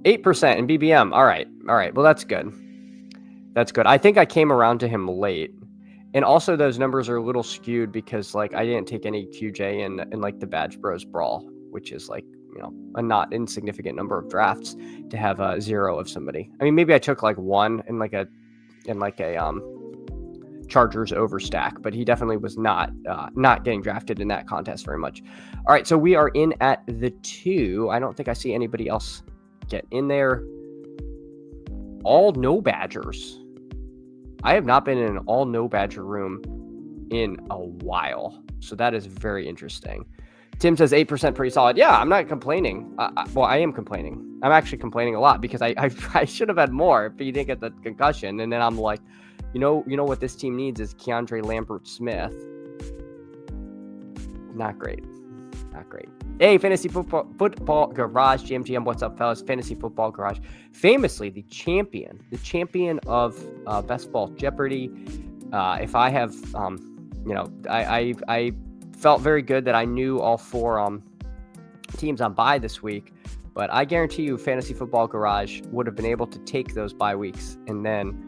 8% in BBM. All right. Well, that's good. I think I came around to him late. And also those numbers are a little skewed because like I didn't take any QJ in like the Badge Bros Brawl, which is like, a not insignificant number of drafts to have a 0 of somebody. I mean, maybe I took like 1 in like a Chargers overstack, but he definitely was not getting drafted in that contest very much. All right, so we are in at the 2. I don't think I see anybody else get in there. All no Badgers. I have not been in an all no Badger room in a while, so that is very interesting. Tim says 8% pretty solid. Yeah, I'm not complaining. I am complaining. I'm actually complaining a lot because I should have had more if he didn't get the concussion. And then I'm like, you know what this team needs is Keandre Lambert-Smith. Not great. Hey, Fantasy Football Garage, GMGM, what's up, fellas? Fantasy Football Garage, famously the champion of Best Ball Jeopardy. If I have, I felt very good that I knew all 4 teams on bye this week, but I guarantee you Fantasy Football Garage would have been able to take those bye weeks and then,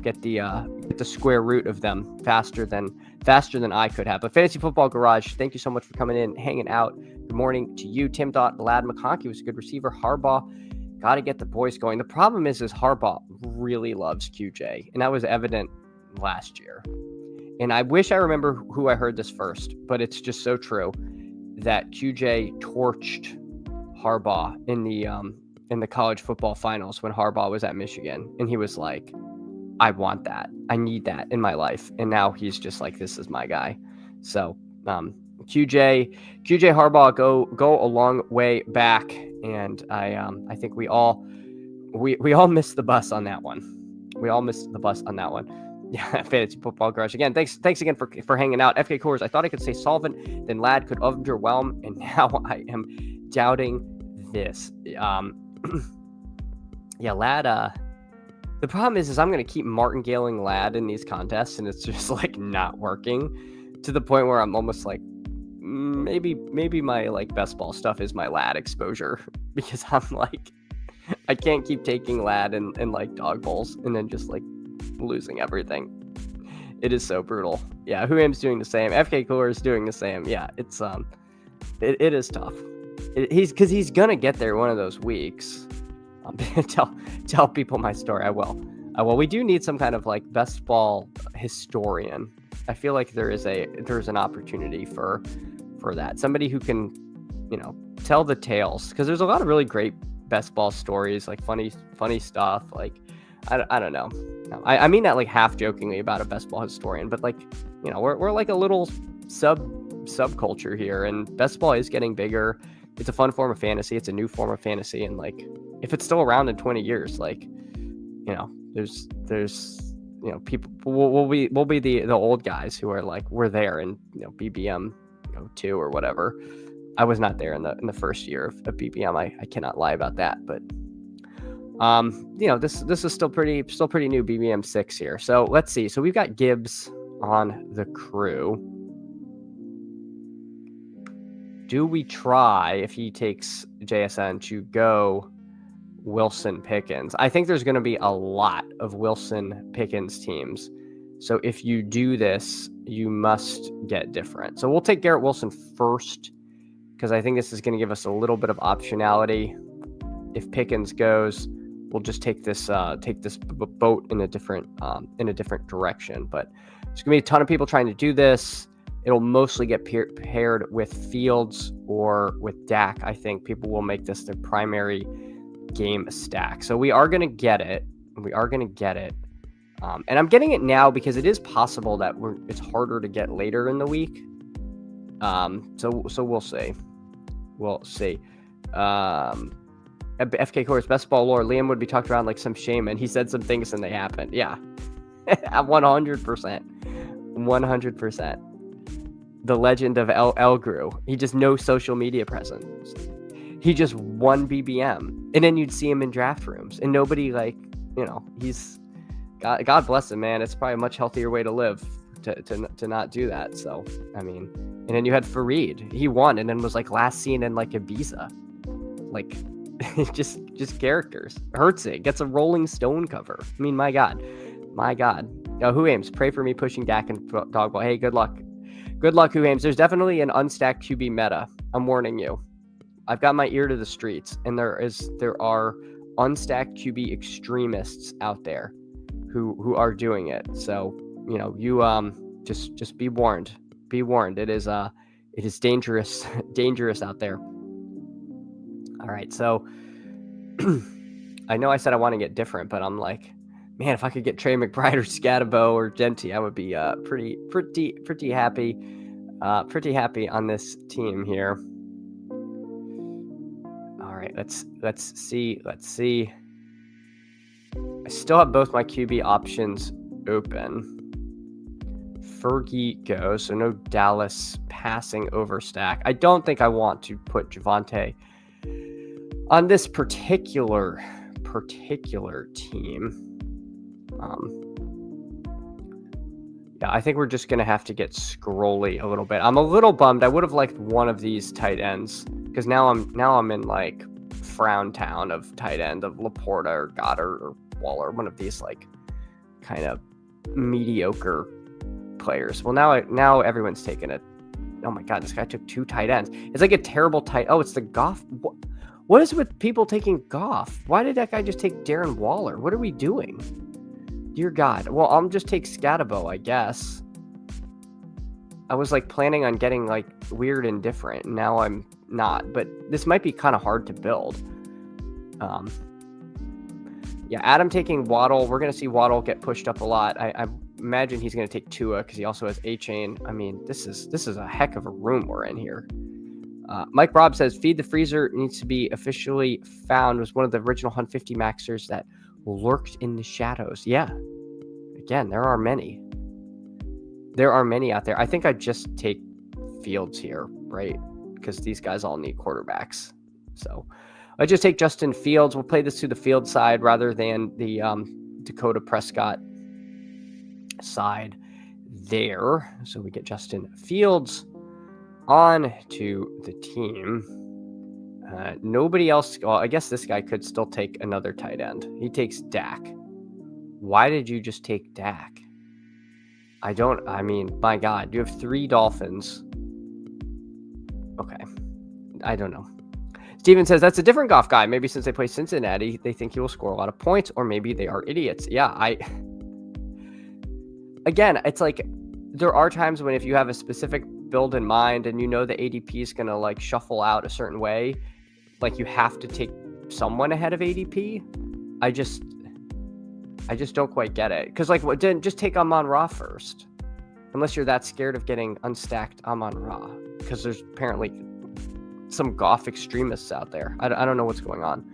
get the square root of them faster than I could have. But Fantasy Football Garage, thank you so much for coming in, hanging out. Good morning to you. Tim thought Lad McConkey was a good receiver. Harbaugh, got to get the boys going. The problem is Harbaugh really loves QJ, and that was evident last year. And I wish I remember who I heard this first, but it's just so true that QJ torched Harbaugh in the college football finals when Harbaugh was at Michigan, and he was like, I want that. I need that in my life. And now he's just like, this is my guy. So QJ Harbaugh go a long way back, and I think we all missed the bus on that one. Yeah, Fantasy Football Garage. Again, thanks again for hanging out. FK Coors, I thought I could say solvent, then Lad could underwhelm, and now I am doubting this. Yeah, Lad, the problem is I'm going to keep martingaling Lad in these contests, and it's just like not working to the point where I'm almost like, maybe my like best ball stuff is my Lad exposure, because I'm like, I can't keep taking Lad and like dog bowls and then just like losing everything. It is so brutal. Yeah, Whoam's doing the same. FK Cooler is doing the same. Yeah, it's it is tough. He's gonna get there one of those weeks. Tell people my story. I will. We do need some kind of like best ball historian. I feel like there's an opportunity for that. Somebody who can, tell the tales, because there's a lot of really great best ball stories, like funny stuff. Like I don't know. I mean that like half jokingly about a best ball historian, but like, we're like a little subculture here, and best ball is getting bigger. It's a fun form of fantasy. It's a new form of fantasy, and like if it's still around in 20 years, like, there's people we'll be the old guys who are like, we're there in BBM 2 or whatever. I was not there in the first year of BBM. I cannot lie about that, but this is still pretty new, BBM 6 here. So let's see. So we've got Gibbs on the crew. Do we try, if he takes JSN, to go Wilson Pickens? I think there's going to be a lot of Wilson Pickens teams So if you do this, you must get different. So we'll take Garrett Wilson first, because I think this is going to give us a little bit of optionality. If Pickens goes, we'll just take this boat in a different direction. But there's going to be a ton of people trying to do this. It'll mostly get paired with Fields or with Dak. I think people will make this their primary game stack. So we are going to get it. And I'm getting it now because it is possible that it's harder to get later in the week. So we'll see. FK Course, best ball lore. Liam would be talked around like some shaman. He said some things and they happened. Yeah, 100%. 100%. The legend of Elgru. He just no social media presence. He just won BBM, and then you'd see him in draft rooms, and nobody he's. God bless him, man. It's probably a much healthier way to live to not do that. So, I mean, and then you had Fareed. He won and then was like last seen in like Ibiza. Like, just characters. Herzig gets a Rolling Stone cover. I mean, my God. Who Ames? Pray for me pushing Dak and Dogball. Hey, good luck. Good luck, Who Ames. There's definitely an unstacked QB meta. I'm warning you. I've got my ear to the streets, and there are unstacked QB extremists out there who are doing it. So, you just be warned. Be warned. It is dangerous out there. All right, so I know I said I want to get different, but I'm like, man, if I could get Trey McBride or Scatabo or Genty, I would be pretty happy. Pretty happy on this team here. All right, let's see. I still have both my QB options open. Fergie goes, so no Dallas passing over stack. I don't think I want to put Javonte on this particular team. Yeah, I think we're just going to have to get scrolly a little bit. I'm a little bummed. I would have liked one of these tight ends, because now I'm in like Frown Town of tight end of Laporta or Goddard or Waller, one of these like kind of mediocre players. Well, now everyone's taking it. Oh my God, this guy took 2 tight ends. It's like a terrible tight. Oh, it's the Goff. What is with people taking Goff? Why did that guy just take Darren Waller? What are we doing? Dear God. Well, I'll just take Scatabo, I guess. I was like planning on getting like weird and different. Now I'm not, but this might be kind of hard to build. Yeah, Adam taking Waddle. We're going to see Waddle get pushed up a lot. I imagine he's going to take Tua because he also has A-Chain. I mean, this is a heck of a room we're in here. Mike Robb says, Feed the Freezer needs to be officially found. Was one of the original 150 maxers that lurked in the shadows. Yeah. Again, there are many. There are many out there. I think I'd just take Fields here, right? Because these guys all need quarterbacks. So I just take Justin Fields. We'll play this to the field side rather than the Dakota Prescott side there. So we get Justin Fields on to the team. Nobody else. Well, I guess this guy could still take another tight end. He takes Dak. Why did you just take Dak? I mean, my God, you have 3 Dolphins. Okay. I don't know. Steven says, that's a different Goff guy. Maybe since they play Cincinnati, they think he will score a lot of points, or maybe they are idiots. Yeah, again, it's like there are times when if you have a specific build in mind and you know the ADP is going to like shuffle out a certain way, like you have to take someone ahead of ADP. I just don't quite get it. Because like, just take Amon-Ra first. Unless you're that scared of getting unstacked Amon-Ra. Because there's apparently some Goff extremists out there. I don't know what's going on.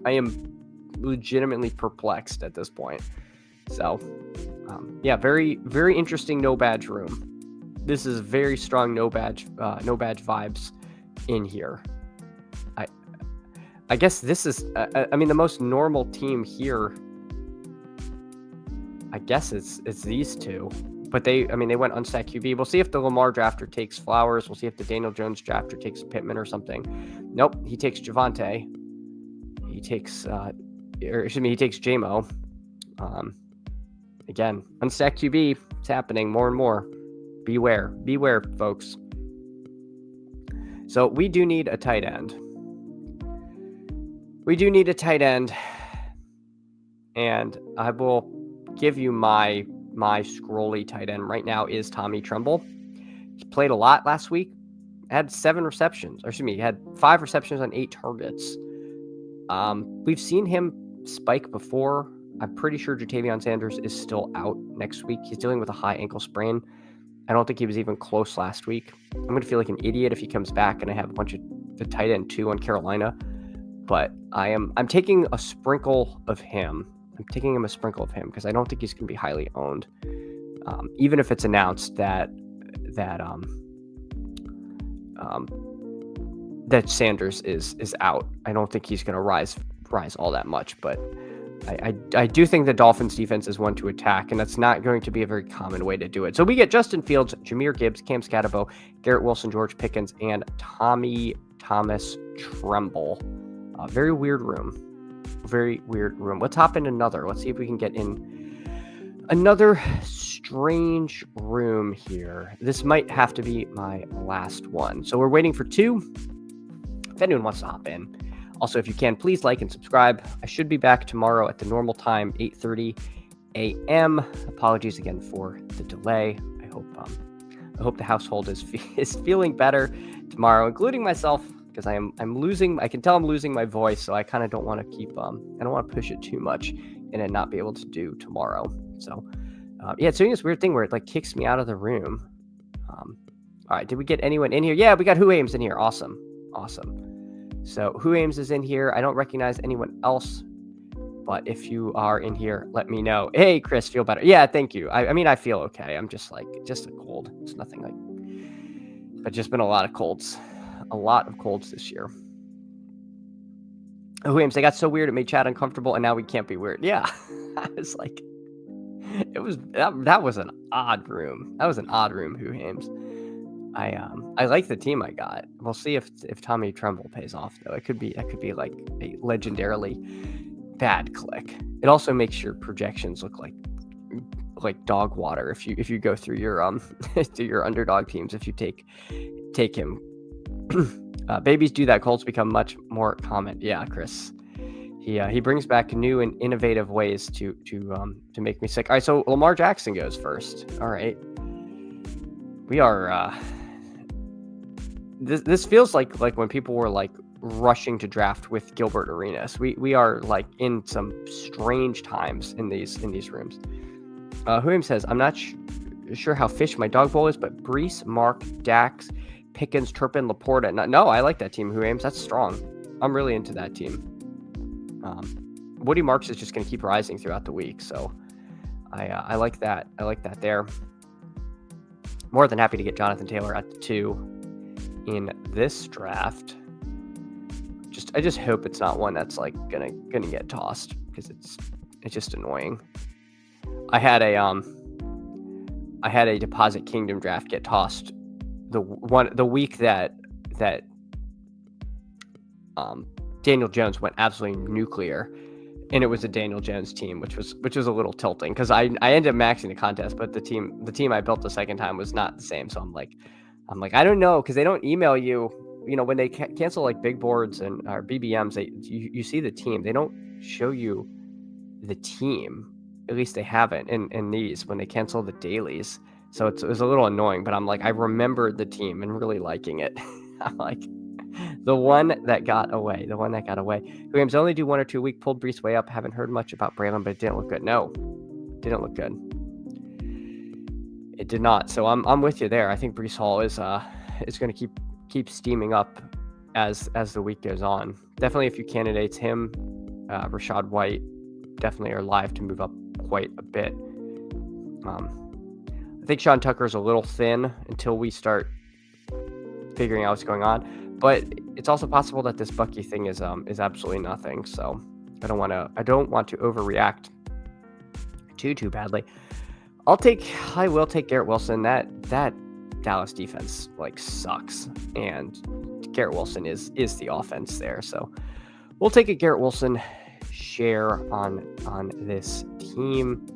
I am legitimately perplexed at this point. So, yeah, very, very interesting no badge room. This is very strong no badge vibes in here. I guess this is, I mean, the most normal team here, I guess it's these two. But they went unstacked QB. We'll see if the Lamar drafter takes Flowers. We'll see if the Daniel Jones drafter takes Pittman or something. Nope, he takes Javonte. He takes, he takes JMO. Again, unstacked QB, it's happening more and more. Beware, folks. So we do need a tight end. And I will give you my scrolly tight end right now is Tommy Tremble. He played a lot last week. Had 7 receptions. Or excuse me, he had 5 receptions on 8 targets. We've seen him spike before. I'm pretty sure Jatavion Sanders is still out next week. He's dealing with a high ankle sprain. I don't think he was even close last week. I'm going to feel like an idiot if he comes back and I have a bunch of the tight end 2 on Carolina. But I'm taking a sprinkle of him. I'm taking him a sprinkle of him because I don't think he's going to be highly owned. Even if it's announced that Sanders is out, I don't think he's going to rise all that much. But I do think the Dolphins defense is one to attack, and that's not going to be a very common way to do it. So we get Justin Fields, Jahmyr Gibbs, Cam Scatterbo, Garrett Wilson, George Pickens, and Tommy Thomas Tremble. Very weird room. Let's hop in another. Let's see if we can get in another strange room here. This might have to be my last one. So we're waiting for 2. If anyone wants to hop in. Also, if you can, please like and subscribe. I should be back tomorrow at the normal time, 8:30 a.m. Apologies again for the delay. I hope the household is feeling better tomorrow, including myself, because I'm losing. I can tell I'm losing my voice, so I kind of don't want to keep. I don't want to push it too much and then not be able to do tomorrow. So, it's doing this weird thing where it like kicks me out of the room. All right, did we get anyone in here? Yeah, we got Who Ames in here. Awesome. So Who Ames is in here. I don't recognize anyone else, but if you are in here, let me know. Hey, Chris, feel better? Yeah, thank you. I mean, I feel okay. I'm just a cold. It's nothing like, but just been a lot of colds this year. Who Ames, they got so weird it made chat uncomfortable, and now we can't be weird. Yeah, I was like, that was an odd room. That was an odd room, Who Ames. I like the team I got. We'll see if Tommy Tremble pays off though. It could be like a legendarily bad click. It also makes your projections look like dog water if you go through your through your underdog teams if you take him. Babies do that. Colts become much more common. Yeah, Chris. He brings back new and innovative ways to make me sick. All right, so Lamar Jackson goes first. All right. We are this feels like when people were like rushing to draft with Gilbert Arenas. We are like in some strange times in these rooms. Who says, I'm not sure how fish my dog bowl is, but Brees, Mark, Dax, Pickens, Turpin, Laporta. No, I like that team, Who Ames. That's strong. I'm really into that team. Woody Marks is just going to keep rising throughout the week, so I like that. I like that there. More than happy to get Jonathan Taylor at the 2 in this draft. I just hope it's not one that's like gonna get tossed because it's just annoying. I had a Deposit Kingdom draft get tossed the week that Daniel Jones went absolutely nuclear, and it was a Daniel Jones team, which was a little tilting because I ended up maxing the contest, but the team I built the second time was not the same. So I'm like I don't know, because they don't email you. When they cancel like big boards and or BBMs, you see the team. They don't show you the team. At least they haven't in these when they cancel the dailies. So it was a little annoying. But I'm like, I remembered the team and really liking it. I'm like, the one that got away. Williams only do 1 or 2 a week. Pulled Brees way up. Haven't heard much about Braylon, but it didn't look good. No, didn't look good. It did not. So I'm with you there. I think Brees Hall is going to keep steaming up as the week goes on. Definitely a few candidates. Him, Rashad White, definitely are live to move up quite a bit. I think Sean Tucker is a little thin until we start figuring out what's going on. But it's also possible that this Bucky thing is absolutely nothing. So I don't want to overreact too badly. I will take Garrett Wilson. That Dallas defense like sucks, and Garrett Wilson is the offense there. So we'll take a Garrett Wilson share on this team.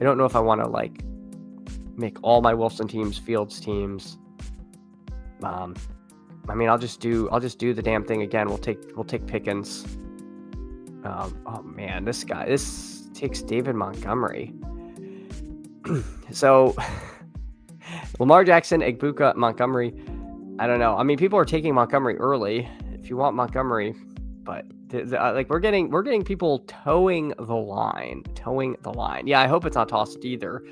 I don't know if I want to like make all my Wilson teams Fields teams. I mean, I'll just do the damn thing again. We'll take Pickens. Oh man, this takes David Montgomery. So Lamar Jackson, Egbuka, Montgomery. I don't know. I mean, people are taking Montgomery early. If you want Montgomery, but like we're getting people towing the line. Yeah, I hope it's not tossed either.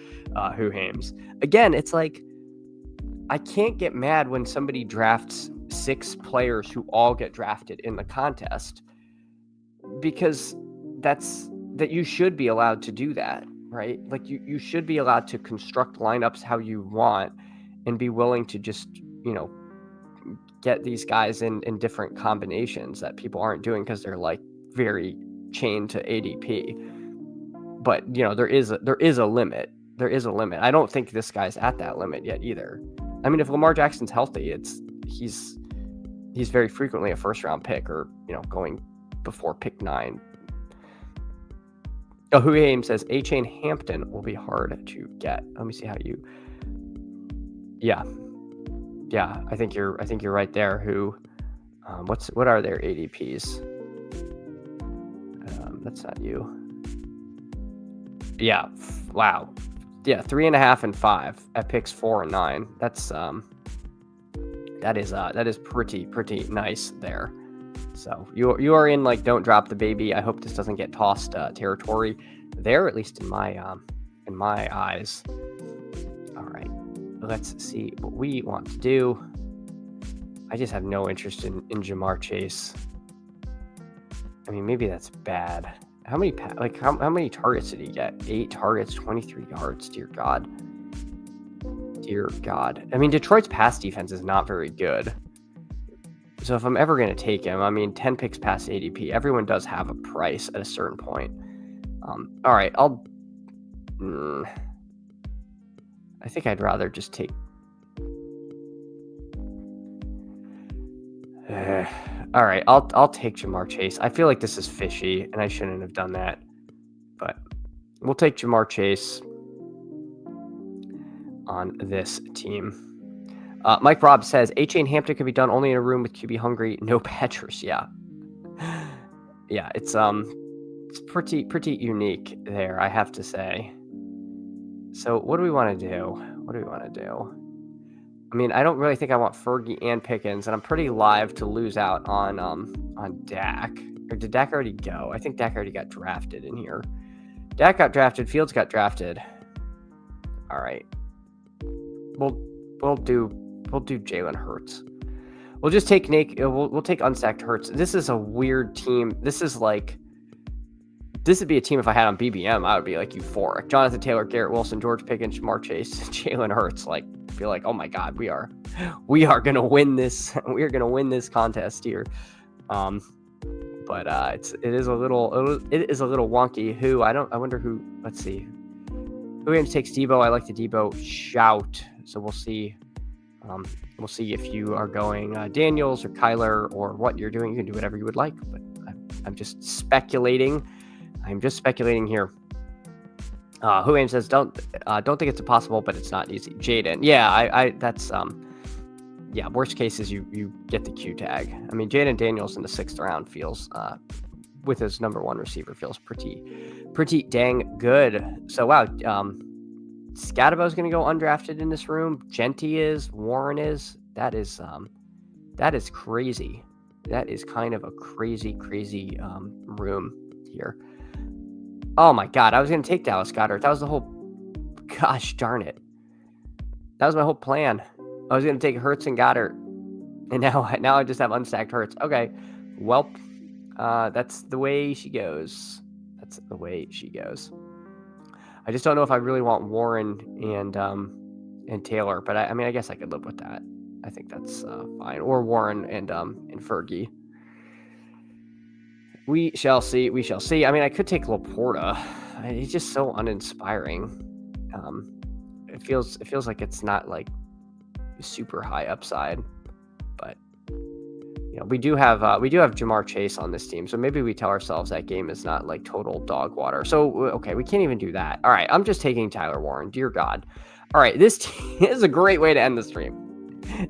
Who Hames? Again, it's like I can't get mad when somebody drafts 6 players who all get drafted in the contest, because that you should be allowed to do that, right? Like you should be allowed to construct lineups how you want and be willing to just, get these guys in different combinations that people aren't doing because they're like very chained to ADP. But there is a limit. I don't think this guy's at that limit yet either. I mean, if Lamar Jackson's healthy, he's very frequently a first round pick, or going before pick 9. Oh, Who Aim says A-Chain Hampton will be hard to get. Let me see how you. Yeah, I think you're right there. Who? What are their ADPs? That's not you. Yeah. Wow. Yeah, 3.5 and 5 at picks 4 and 9. That's that is pretty nice there. So you are in like don't drop the baby. I hope this doesn't get tossed territory there, at least in my eyes. All right, let's see what we want to do. I just have no interest in Jamar Chase. I mean, maybe that's bad. How many targets did he get? 8 targets, 23 yards. Dear God. I mean, Detroit's pass defense is not very good. So if I'm ever going to take him, I mean, 10 picks past ADP, everyone does have a price at a certain point. All right, I think I'd rather just take. All right, I'll take Jamar Chase. I feel like this is fishy, and I shouldn't have done that. But we'll take Jamar Chase on this team. Mike Robb says A-Chain Hampton could be done only in a room with QB hungry, no Petrus. Yeah, it's pretty unique there, I have to say. So what do we want to do? I mean, I don't really think I want Fergie and Pickens, and I'm pretty live to lose out on Dak. Or did Dak already go? I think Dak already got drafted in here. Dak got drafted. Fields got drafted. All right, we'll do Jalen Hurts. We'll just take we'll take unstacked Hurts. This is a weird team. This would be a team if I had on BBM. I would be like euphoric. Jonathan Taylor, Garrett Wilson, George Pickens, Jamar Chase, Jalen Hurts. Like, feel like, oh my God, we are gonna win this. We are gonna win this contest here. But it is a little wonky. I wonder who. Let's see. Who aims takes Debo? I like the Debo shout. So we'll see. We'll see if you are going Daniels or Kyler or what you're doing. You can do whatever you would like, but I'm just speculating. I'm just speculating here. Who Aim says don't think it's impossible, but it's not easy. Jaden, yeah, that's worst case is you get the Q tag. I mean, Jaden Daniels in the 6th round feels with his number 1 receiver feels pretty dang good. So wow, Scadabo's going to go undrafted in this room. Genty is, Warren is. That is crazy. That is kind of a crazy room here. Oh my God, I was going to take Dallas Goedert. That was the whole. Gosh darn it. That was my whole plan. I was going to take Hurts and Goddard, and now I just have unstacked Hurts. Okay, well, that's the way she goes. I just don't know if I really want Warren and Taylor, but I mean, I guess I could live with that. I think that's fine. Or Warren and Fergie. We shall see. I mean, I could take Laporta. He's just so uninspiring. It feels like it's not like super high upside, but we do have Jamar Chase on this team, so maybe we tell ourselves that game is not like total dog water. So okay, we can't even do that. All right, I'm just taking Tyler Warren. Dear God. All right, this is a great way to end the stream.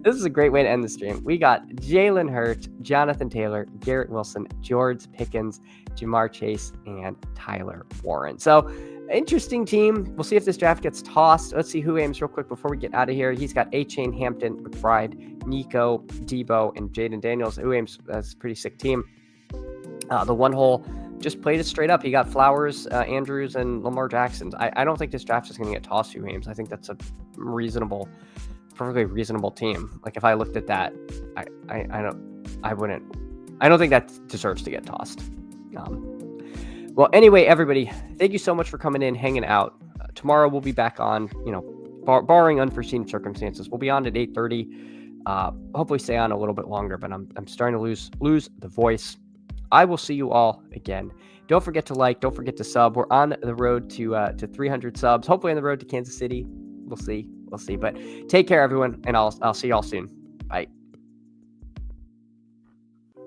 This is a great way to end the stream. We got Jalen Hurts, Jonathan Taylor, Garrett Wilson, George Pickens, Jamar Chase, and Tyler Warren. So, interesting team. We'll see if this draft gets tossed. Let's see who aims real quick before we get out of here. He's got A-Chain, Hampton, McBride, Nico, Debo, and Jaden Daniels. Who aims? That's a pretty sick team. The one hole just played it straight up. He got Flowers, Andrews, and Lamar Jackson. I don't think this draft is going to get tossed, who aims. I think that's a perfectly reasonable team. Like if I looked at that, I don't think that deserves to get tossed. Well, anyway, everybody, thank you so much for coming in, hanging out. Tomorrow we'll be back on, barring unforeseen circumstances. We'll be on at 8:30. Hopefully stay on a little bit longer, but I'm starting to lose the voice. I will see you all again. Don't forget to like, don't forget to sub. We're on the road to 300 subs, hopefully on the road to Kansas City. We'll see. But take care, everyone, and I'll see y'all soon. Bye.